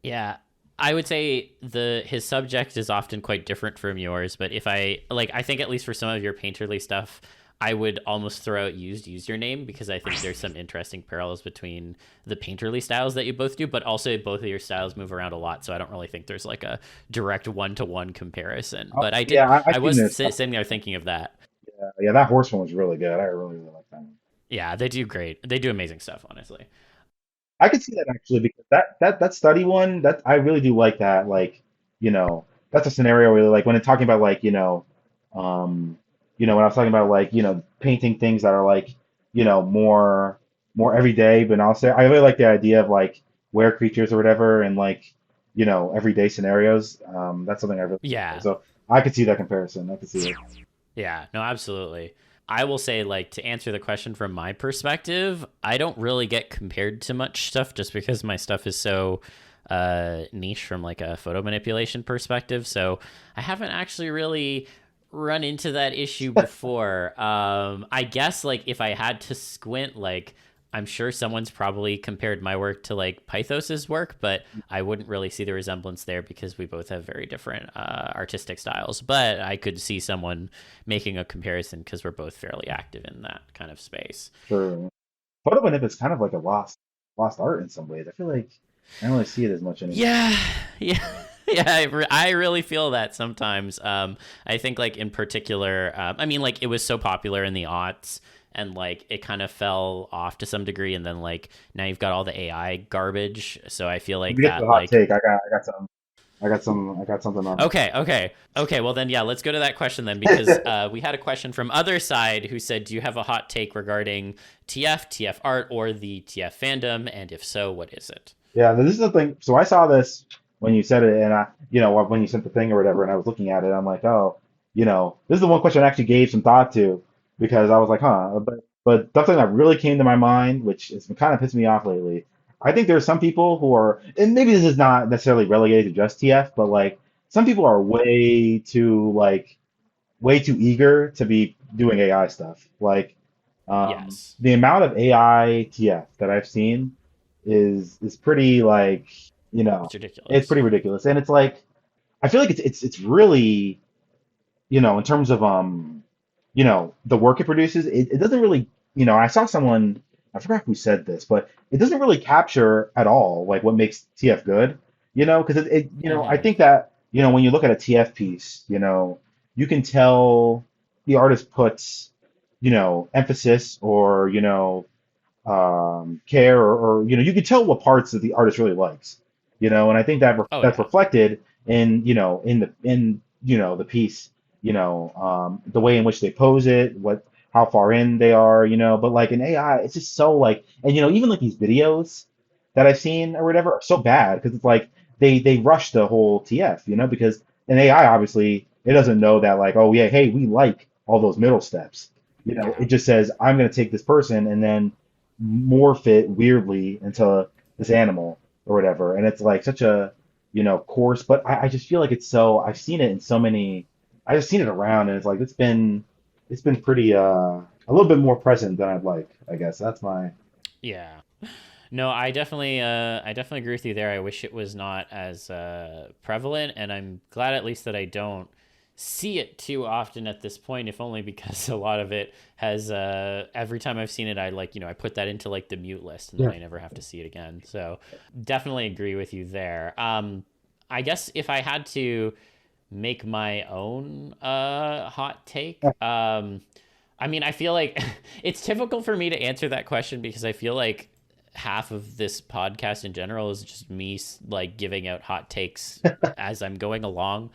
Speaker 1: Yeah. I would say the his subject is often quite different from yours, but if I like I think at least for some of your painterly stuff, I would almost throw out used username because I think there's some interesting parallels between the painterly styles that you both do, but also both of your styles move around a lot, so I don't really think there's like a direct one-to-one comparison. But
Speaker 2: Yeah,
Speaker 1: I
Speaker 2: I've seen
Speaker 1: was
Speaker 2: this stuff.
Speaker 1: sitting there thinking of that.
Speaker 2: Yeah, that horse one was really good. I really really like that one.
Speaker 1: Yeah, they do great. They do amazing stuff, honestly.
Speaker 2: I could see that actually because that study one that I really do like that. Like that's a scenario where like when it's talking about like um when I was talking about like, painting things that are like, more everyday, but also I really like the idea of like were creatures or whatever and like, everyday scenarios. That's something I really enjoy.
Speaker 1: Yeah.
Speaker 2: So I could see that comparison. I could see it.
Speaker 1: Yeah, no, absolutely. I will say, like, to answer the question from my perspective, I don't really get compared to much stuff just because my stuff is so niche from like a photo manipulation perspective. So I haven't actually really run into that issue before. I guess like if I had to squint, like I'm sure someone's probably compared my work to like Pythos's work, but I wouldn't really see the resemblance there because we both have very different artistic styles. But I could see someone making a comparison because we're both fairly active in that kind of space.
Speaker 2: For photo manip is kind of like a lost art in some ways. I feel like I don't really see it as much anymore.
Speaker 1: Yeah, yeah. Yeah, I really feel that sometimes. I think, like, in particular, I mean, like, it was so popular in the aughts, and, like, it kind of fell off to some degree, and then, like, now you've got all the AI garbage, so I feel
Speaker 2: Let
Speaker 1: like
Speaker 2: me get to the
Speaker 1: that,
Speaker 2: hot
Speaker 1: like,
Speaker 2: take. I got something on.
Speaker 1: okay. Well, then, yeah, let's go to that question then, because we had a question from other side who said, do you have a hot take regarding TF art, or the TF fandom, and if so, what is it?
Speaker 2: Yeah, this is the thing. So I saw this when you said it, and when you sent the thing or whatever, and I was looking at it, I'm like, oh, this is the one question I actually gave some thought to because I was like, huh. But something that really came to my mind, which has been kind of pissing me off lately. I think there are some people who are, and maybe this is not necessarily relegated to just TF, but like some people are way too eager to be doing AI stuff. Like
Speaker 1: Yes.
Speaker 2: the amount of AI TF that I've seen is pretty like
Speaker 1: It's
Speaker 2: it's
Speaker 1: ridiculous.
Speaker 2: pretty ridiculous, and it's like I feel like it's really in terms of the work it produces, it doesn't really I saw someone I forgot who said this, but it doesn't really capture at all like what makes TF good, because I
Speaker 1: Hmm.
Speaker 2: think that when you look at a TF piece, you can tell the artist puts emphasis or care or you can tell what parts that the artist really likes, and I think that
Speaker 1: Oh,
Speaker 2: that's
Speaker 1: yeah.
Speaker 2: reflected in the piece, the way in which they pose it, how far in they are, but like in AI it's just so like, and even like these videos that I've seen or whatever are so bad because it's like they rush the whole TF, because in AI obviously it doesn't know that like, oh yeah, hey, we like all those middle steps. It
Speaker 1: Yeah.
Speaker 2: just says I'm going to take this person and then morph it weirdly into this animal or whatever. And it's like such a, course, but I just feel like it's so, I've seen it in so many, I've just seen it around and it's like, it's been pretty, a little bit more present than I'd like, I guess. That's my,
Speaker 1: Yeah. No, I definitely agree with you there. I wish it was not as prevalent, and I'm glad at least that I don't see it too often at this point. If only because a lot of it has every time I've seen it, I like I put that into like the mute list, and then
Speaker 2: yeah.
Speaker 1: I never have to see it again. So definitely agree with you there. I guess if I had to make my own hot take, I mean, I feel like it's typical for me to answer that question because I feel like half of this podcast in general is just me like giving out hot takes as I'm going along.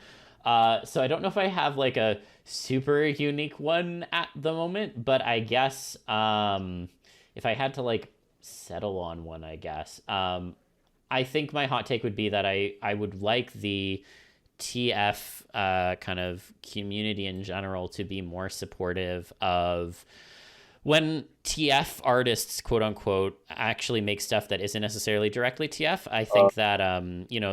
Speaker 1: So I don't know if I have like a super unique one at the moment, but I guess if I had to like settle on one, I guess I think my hot take would be that I would like the TF kind of community in general to be more supportive of when TF artists, quote unquote, actually make stuff that isn't necessarily directly TF. I
Speaker 2: Uh,
Speaker 1: think that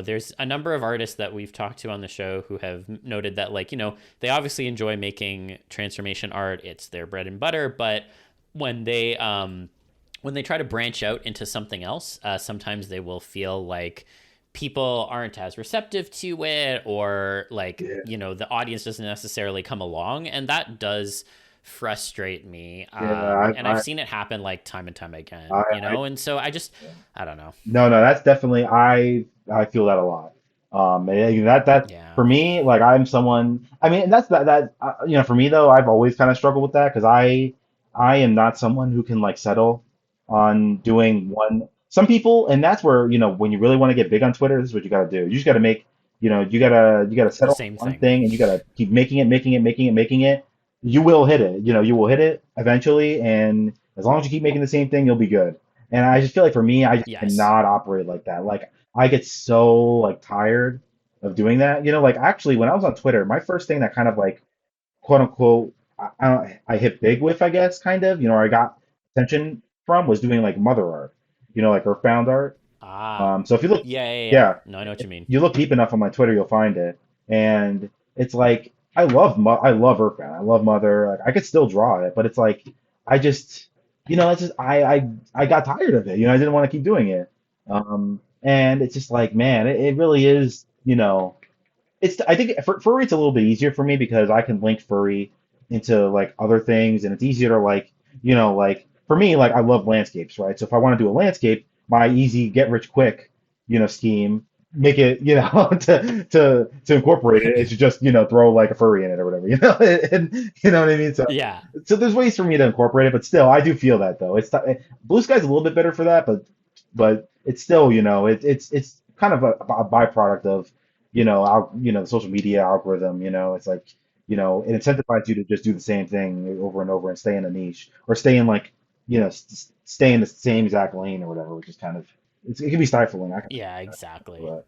Speaker 1: there's a number of artists that we've talked to on the show who have noted that like they obviously enjoy making transformation art. It's their bread and butter, but when they when they try to branch out into something else, sometimes they will feel like people aren't as receptive to it, or like
Speaker 2: yeah,
Speaker 1: the audience doesn't necessarily come along, and that does frustrate me.
Speaker 2: yeah,
Speaker 1: And I've seen it happen like time and time again,
Speaker 2: I
Speaker 1: and so I don't know.
Speaker 2: no, no, that's definitely I feel that a lot. That
Speaker 1: Yeah.
Speaker 2: for me, like I'm someone. I mean, that's that for me though, I've always kind of struggled with that because I am not someone who can like settle on doing one. Some people, and that's where when you really want to get big on Twitter, this is what you got to do. You just got to make you gotta
Speaker 1: The
Speaker 2: settle on
Speaker 1: same
Speaker 2: one
Speaker 1: thing.
Speaker 2: thing, and you got to keep making it, making it, making it, making it. you will hit it. You will hit it eventually, and as long as you keep making the same thing, you'll be good. And I just feel like for me, I just
Speaker 1: Yes.
Speaker 2: cannot operate like that. Like I get so like tired of doing that. Like actually when I was on Twitter, my first thing that kind of like quote unquote I hit big with, I guess, kind of, or I got attention from was doing like mother art, like earthbound art.
Speaker 1: Ah.
Speaker 2: So if you look,
Speaker 1: Yeah.
Speaker 2: yeah,
Speaker 1: No, I know what
Speaker 2: if
Speaker 1: you mean.
Speaker 2: you look deep enough on my Twitter, you'll find it. And it's like I love Earthbound. I love Mother. Like I could still draw it, but it's like I just, it's just I got tired of it. I didn't want to keep doing it. And it's just like, man, it really is. I think for furry it's a little bit easier for me because I can link furry into like other things, and it's easier to like like for me like I love landscapes, right? So if I want to do a landscape, my easy get rich quick scheme, make it to incorporate it is to just throw like a furry in it or whatever, and you know what I mean.
Speaker 1: Yeah.
Speaker 2: So there's ways for me to incorporate it, but still I do feel that though Blue Sky's a little bit better for that, but it's still it's kind of a byproduct of the social media algorithm, it's like, it incentivizes you to just do the same thing over and over and stay in a niche or stay in like, stay in the same exact lane or whatever, which is kind of, it can be stifling. I can,
Speaker 1: Yeah, exactly.
Speaker 2: but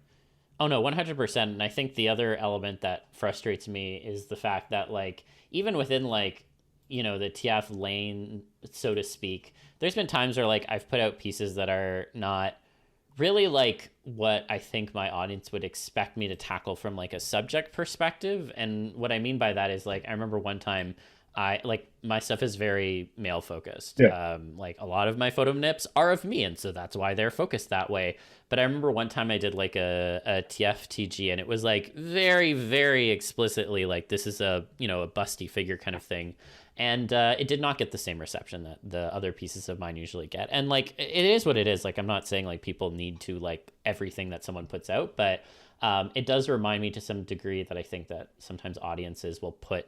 Speaker 1: Oh no, 100%. And I think the other element that frustrates me is the fact that like even within like the TF lane, so to speak, there's been times where like I've put out pieces that are not really like what I think my audience would expect me to tackle from like a subject perspective. And what I mean by that is like I remember one time I like my stuff is very male focused.
Speaker 2: yeah,
Speaker 1: Like a lot of my photo nips are of me, and so that's why they're focused that way. But I remember one time I did like a TFTG, and it was like very, very explicitly like this is a busty figure kind of thing, and it did not get the same reception that the other pieces of mine usually get. And like it is what it is. Like I'm not saying like people need to like everything that someone puts out, but it does remind me to some degree that I think that sometimes audiences will put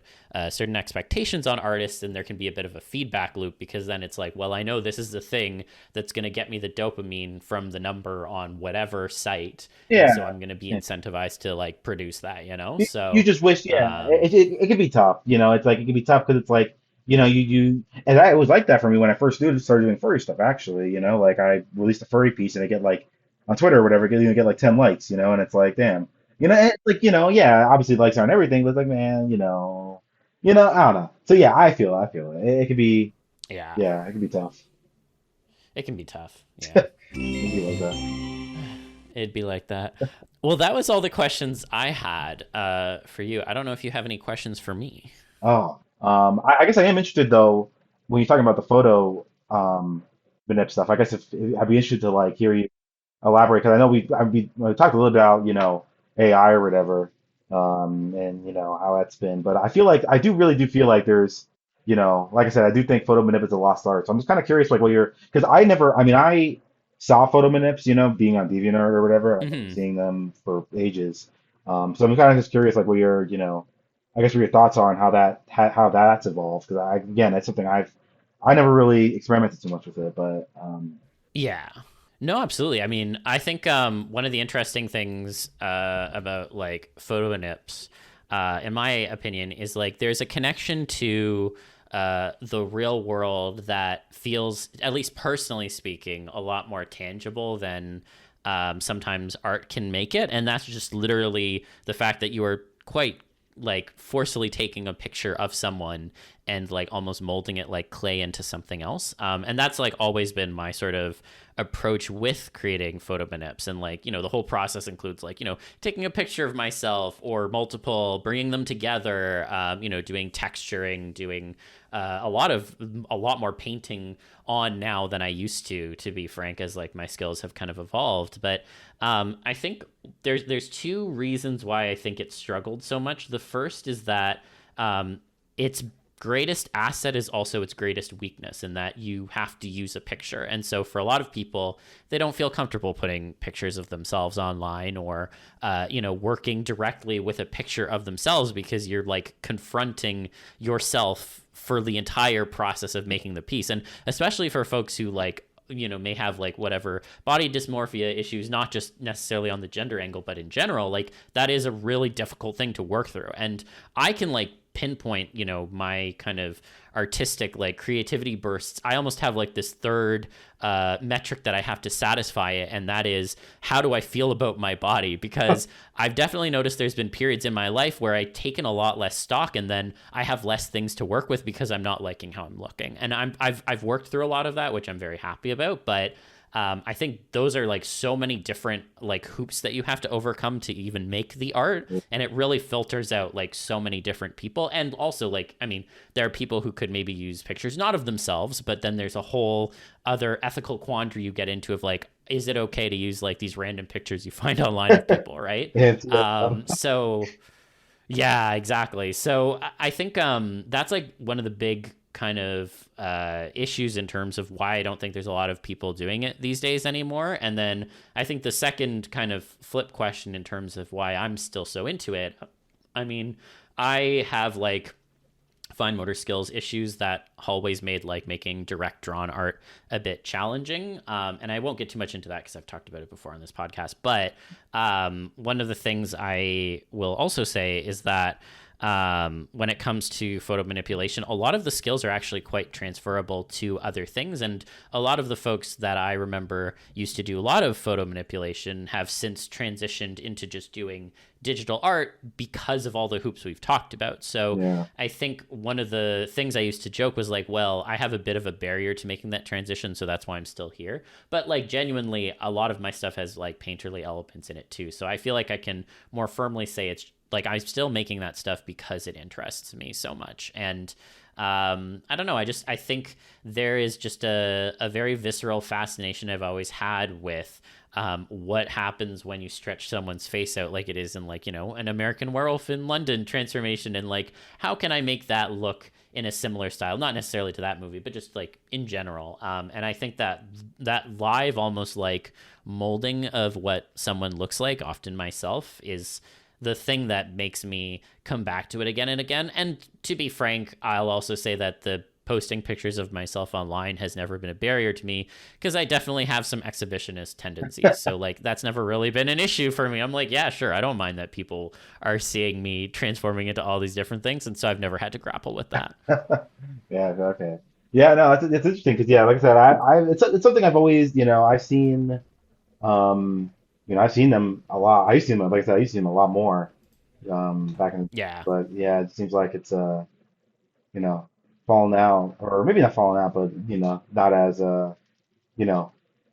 Speaker 1: certain expectations on artists, and there can be a bit of a feedback loop because then it's like, well, I know this is the thing that's going to get me the dopamine from the number on whatever site, and so
Speaker 2: yeah.
Speaker 1: I'm going to be
Speaker 2: Yeah.
Speaker 1: incentivized to like produce that,
Speaker 2: You
Speaker 1: So,
Speaker 2: just wish, yeah,
Speaker 1: um,
Speaker 2: it could be tough, it's like, it could be tough because it's like, and it was like that for me when I first started doing furry stuff, actually, like I released a furry piece and I get like, on Twitter or whatever, get like 10 likes, and it's like, damn, and it's like, yeah, obviously likes aren't everything, but it's like, man, I don't know. So yeah, I feel it. It could be,
Speaker 1: yeah,
Speaker 2: yeah, it could be tough.
Speaker 1: it can be tough. Yeah.
Speaker 2: It'd be like that.
Speaker 1: It'd be like that. Well, that was all the questions I had for you. I don't know if you have any questions for me.
Speaker 2: Oh, I guess I am interested though when you're talking about the photo manip stuff. I guess if I'd be interested to like hear you elaborate because I know we talked a little about AI or whatever, and how that's been. But I feel like I do feel like there's like I said, I do think photo manip is a lost art. So I'm just kind of curious like what you're because I saw photo manips being on DeviantArt or whatever. I remember
Speaker 1: Hmm.
Speaker 2: seeing them for ages. So I'm kind of just curious like what your I guess what your thoughts are on how that's evolved because again that's something I never really experimented too much with it, but
Speaker 1: Yeah. No, absolutely. I mean, I think one of the interesting things about like photo nips, in my opinion, is like there's a connection to the real world that feels, at least personally speaking, a lot more tangible than sometimes art can make it. And that's just literally the fact that you are quite like forcefully taking a picture of someone and like almost molding it like clay into something else. And that's like always been my sort of approach with creating photo manips. And like, the whole process includes like, taking a picture of myself or multiple, bringing them together, doing texturing, doing a lot more painting on now than I used to be frank, as like my skills have kind of evolved. But I think there's two reasons why I think it struggled so much. The first is that its greatest asset is also its greatest weakness, in that you have to use a picture. And so for a lot of people, they don't feel comfortable putting pictures of themselves online or working directly with a picture of themselves, because you're like confronting yourself for the entire process of making the piece. And especially for folks who like may have like whatever body dysmorphia issues, not just necessarily on the gender angle, but in general, like that is a really difficult thing to work through. And I can like pinpoint, my kind of artistic like creativity bursts, I almost have like this third metric that I have to satisfy it, and that is, how do I feel about my body? Because I've definitely noticed there's been periods in my life where I've taken a lot less stock, and then I have less things to work with because I'm not liking how I'm looking. And I've worked through a lot of that, which I'm very happy about, but I think those are like so many different like hoops that you have to overcome to even make the art. And it really filters out like so many different people. And also like, I mean, there are people who could maybe use pictures, not of themselves, but then there's a whole other ethical quandary you get into of like, is it okay to use like these random pictures you find online of people, right? So yeah, exactly. So I think that's like one of the big kind of issues in terms of why I don't think there's a lot of people doing it these days anymore. And then I think the second kind of flip question in terms of why I'm still so into it, I mean, I have like fine motor skills issues that always made like making direct drawn art a bit challenging. And I won't get too much into that because I've talked about it before on this podcast. But one of the things I will also say is that when it comes to photo manipulation, a lot of the skills are actually quite transferable to other things. And a lot of the folks that I remember used to do a lot of photo manipulation have since transitioned into just doing digital art because of all the hoops we've talked about. So yeah. I think one of the things I used to joke was like, well, I have a bit of a barrier to making that transition, so that's why I'm still here. But like genuinely, a lot of my stuff has like painterly elements in it too. So I feel like I can more firmly say it's like I'm still making that stuff because it interests me so much. And I don't know, I think there is just a very visceral fascination I've always had with what happens when you stretch someone's face out like it is in like, an American Werewolf in London transformation, and like, how can I make that look in a similar style, not necessarily to that movie, but just like in general. And I think that live almost like molding of what someone looks like, often myself, is the thing that makes me come back to it again and again. And to be frank, I'll also say that the posting pictures of myself online has never been a barrier to me, because I definitely have some exhibitionist tendencies. So like, that's never really been an issue for me. I'm like, yeah, sure, I don't mind that people are seeing me transforming into all these different things. And so I've never had to grapple with that.
Speaker 2: Yeah, okay. Yeah, no, it's interesting because yeah, like I said, it's something I've always, I've seen. I've seen them a lot. I used to see them, like I said, I used to see them a lot more back in.
Speaker 1: Yeah.
Speaker 2: But yeah, it seems like it's fallen out, or maybe not fallen out, but not as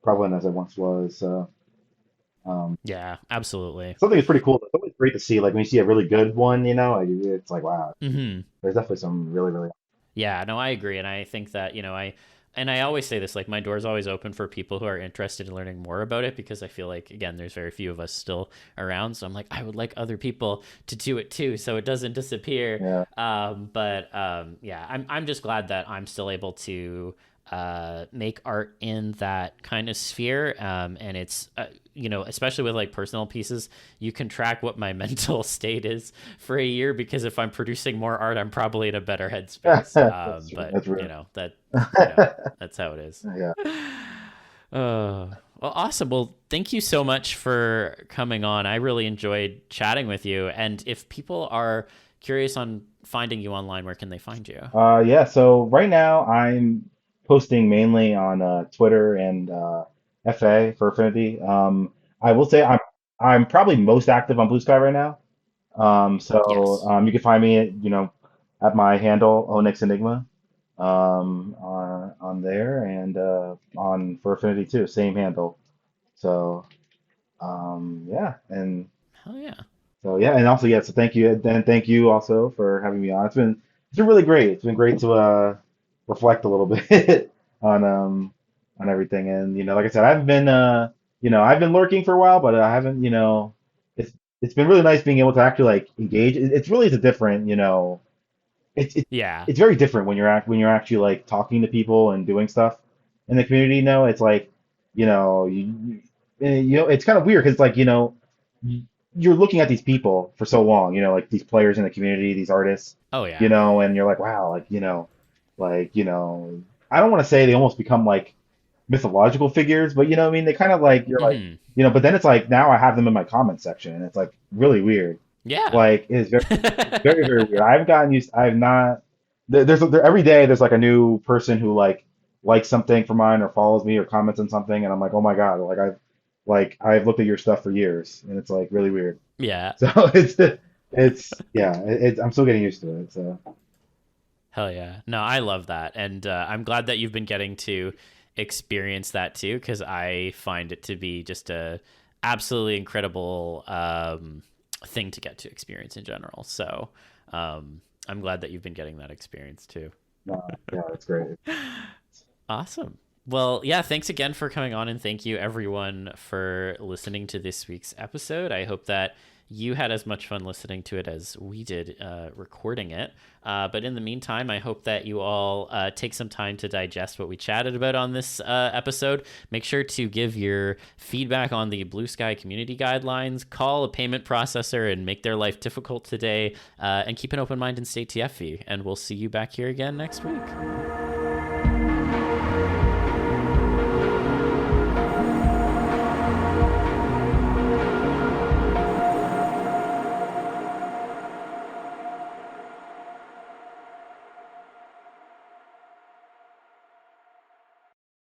Speaker 2: prevalent as it once was. So
Speaker 1: yeah, absolutely.
Speaker 2: Something is pretty cool. It's always great to see, like when you see a really good one, it's like wow.
Speaker 1: Mm-hmm.
Speaker 2: There's definitely some really, really.
Speaker 1: Yeah, no, I agree, and I think that I always say this, like my door's always open for people who are interested in learning more about it, because I feel like, again, there's very few of us still around. So I'm like, I would like other people to do it too, so it doesn't disappear.
Speaker 2: Yeah.
Speaker 1: Yeah, I'm just glad that I'm still able to make art in that kind of sphere. And it's, especially with like personal pieces, you can track what my mental state is for a year, because if I'm producing more art, I'm probably in a better headspace. That's how it is.
Speaker 2: Yeah.
Speaker 1: Well, awesome. Well, thank you so much for coming on. I really enjoyed chatting with you. And if people are curious on finding you online, where can they find you?
Speaker 2: Yeah. So right now I'm posting mainly on Twitter and FA for Affinity. I will say I'm probably most active on Blue Sky right now.
Speaker 1: Yes.
Speaker 2: You can find me at my handle OnyxEnigma on there, and on for Affinity too, same handle. So yeah, and
Speaker 1: Hell yeah.
Speaker 2: so yeah, and also yeah, so thank you, and thank you also for having me on. It's been really great. It's been great to reflect a little bit on everything. And like I said, I've been lurking for a while, but I haven't, it's been really nice being able to actually like engage. It's really a different,
Speaker 1: Yeah.
Speaker 2: it's very different when you're actually like talking to people and doing stuff in the community. It's like, it's kind of weird because like, you're looking at these people for so long, like these players in the community, these artists,
Speaker 1: Oh yeah.
Speaker 2: and you're like, wow, I don't want to say they almost become like mythological figures, but they kind of like, you're like,
Speaker 1: Mhm.
Speaker 2: but then it's like now I have them in my comment section, and it's like really weird,
Speaker 1: Yeah.
Speaker 2: Like it's very, very weird. I've gotten used. I've not. Every day there's like a new person who likes something for mine or follows me or comments on something, and I'm like, oh my God, I've looked at your stuff for years, and it's like really weird.
Speaker 1: Yeah.
Speaker 2: So I'm still getting used to it. So
Speaker 1: Hell yeah. No, I love that. And I'm glad that you've been getting to experience that too, because I find it to be just a absolutely incredible thing to get to experience in general. So I'm glad that you've been getting that experience too.
Speaker 2: yeah, that's great.
Speaker 1: Awesome. Well, yeah, thanks again for coming on, and thank you everyone for listening to this week's episode. I hope that you had as much fun listening to it as we did recording it. But in the meantime, I hope that you all take some time to digest what we chatted about on this episode. Make sure to give your feedback on the Blue Sky community guidelines, call a payment processor and make their life difficult today, and keep an open mind and stay TFV. And we'll see you back here again next week.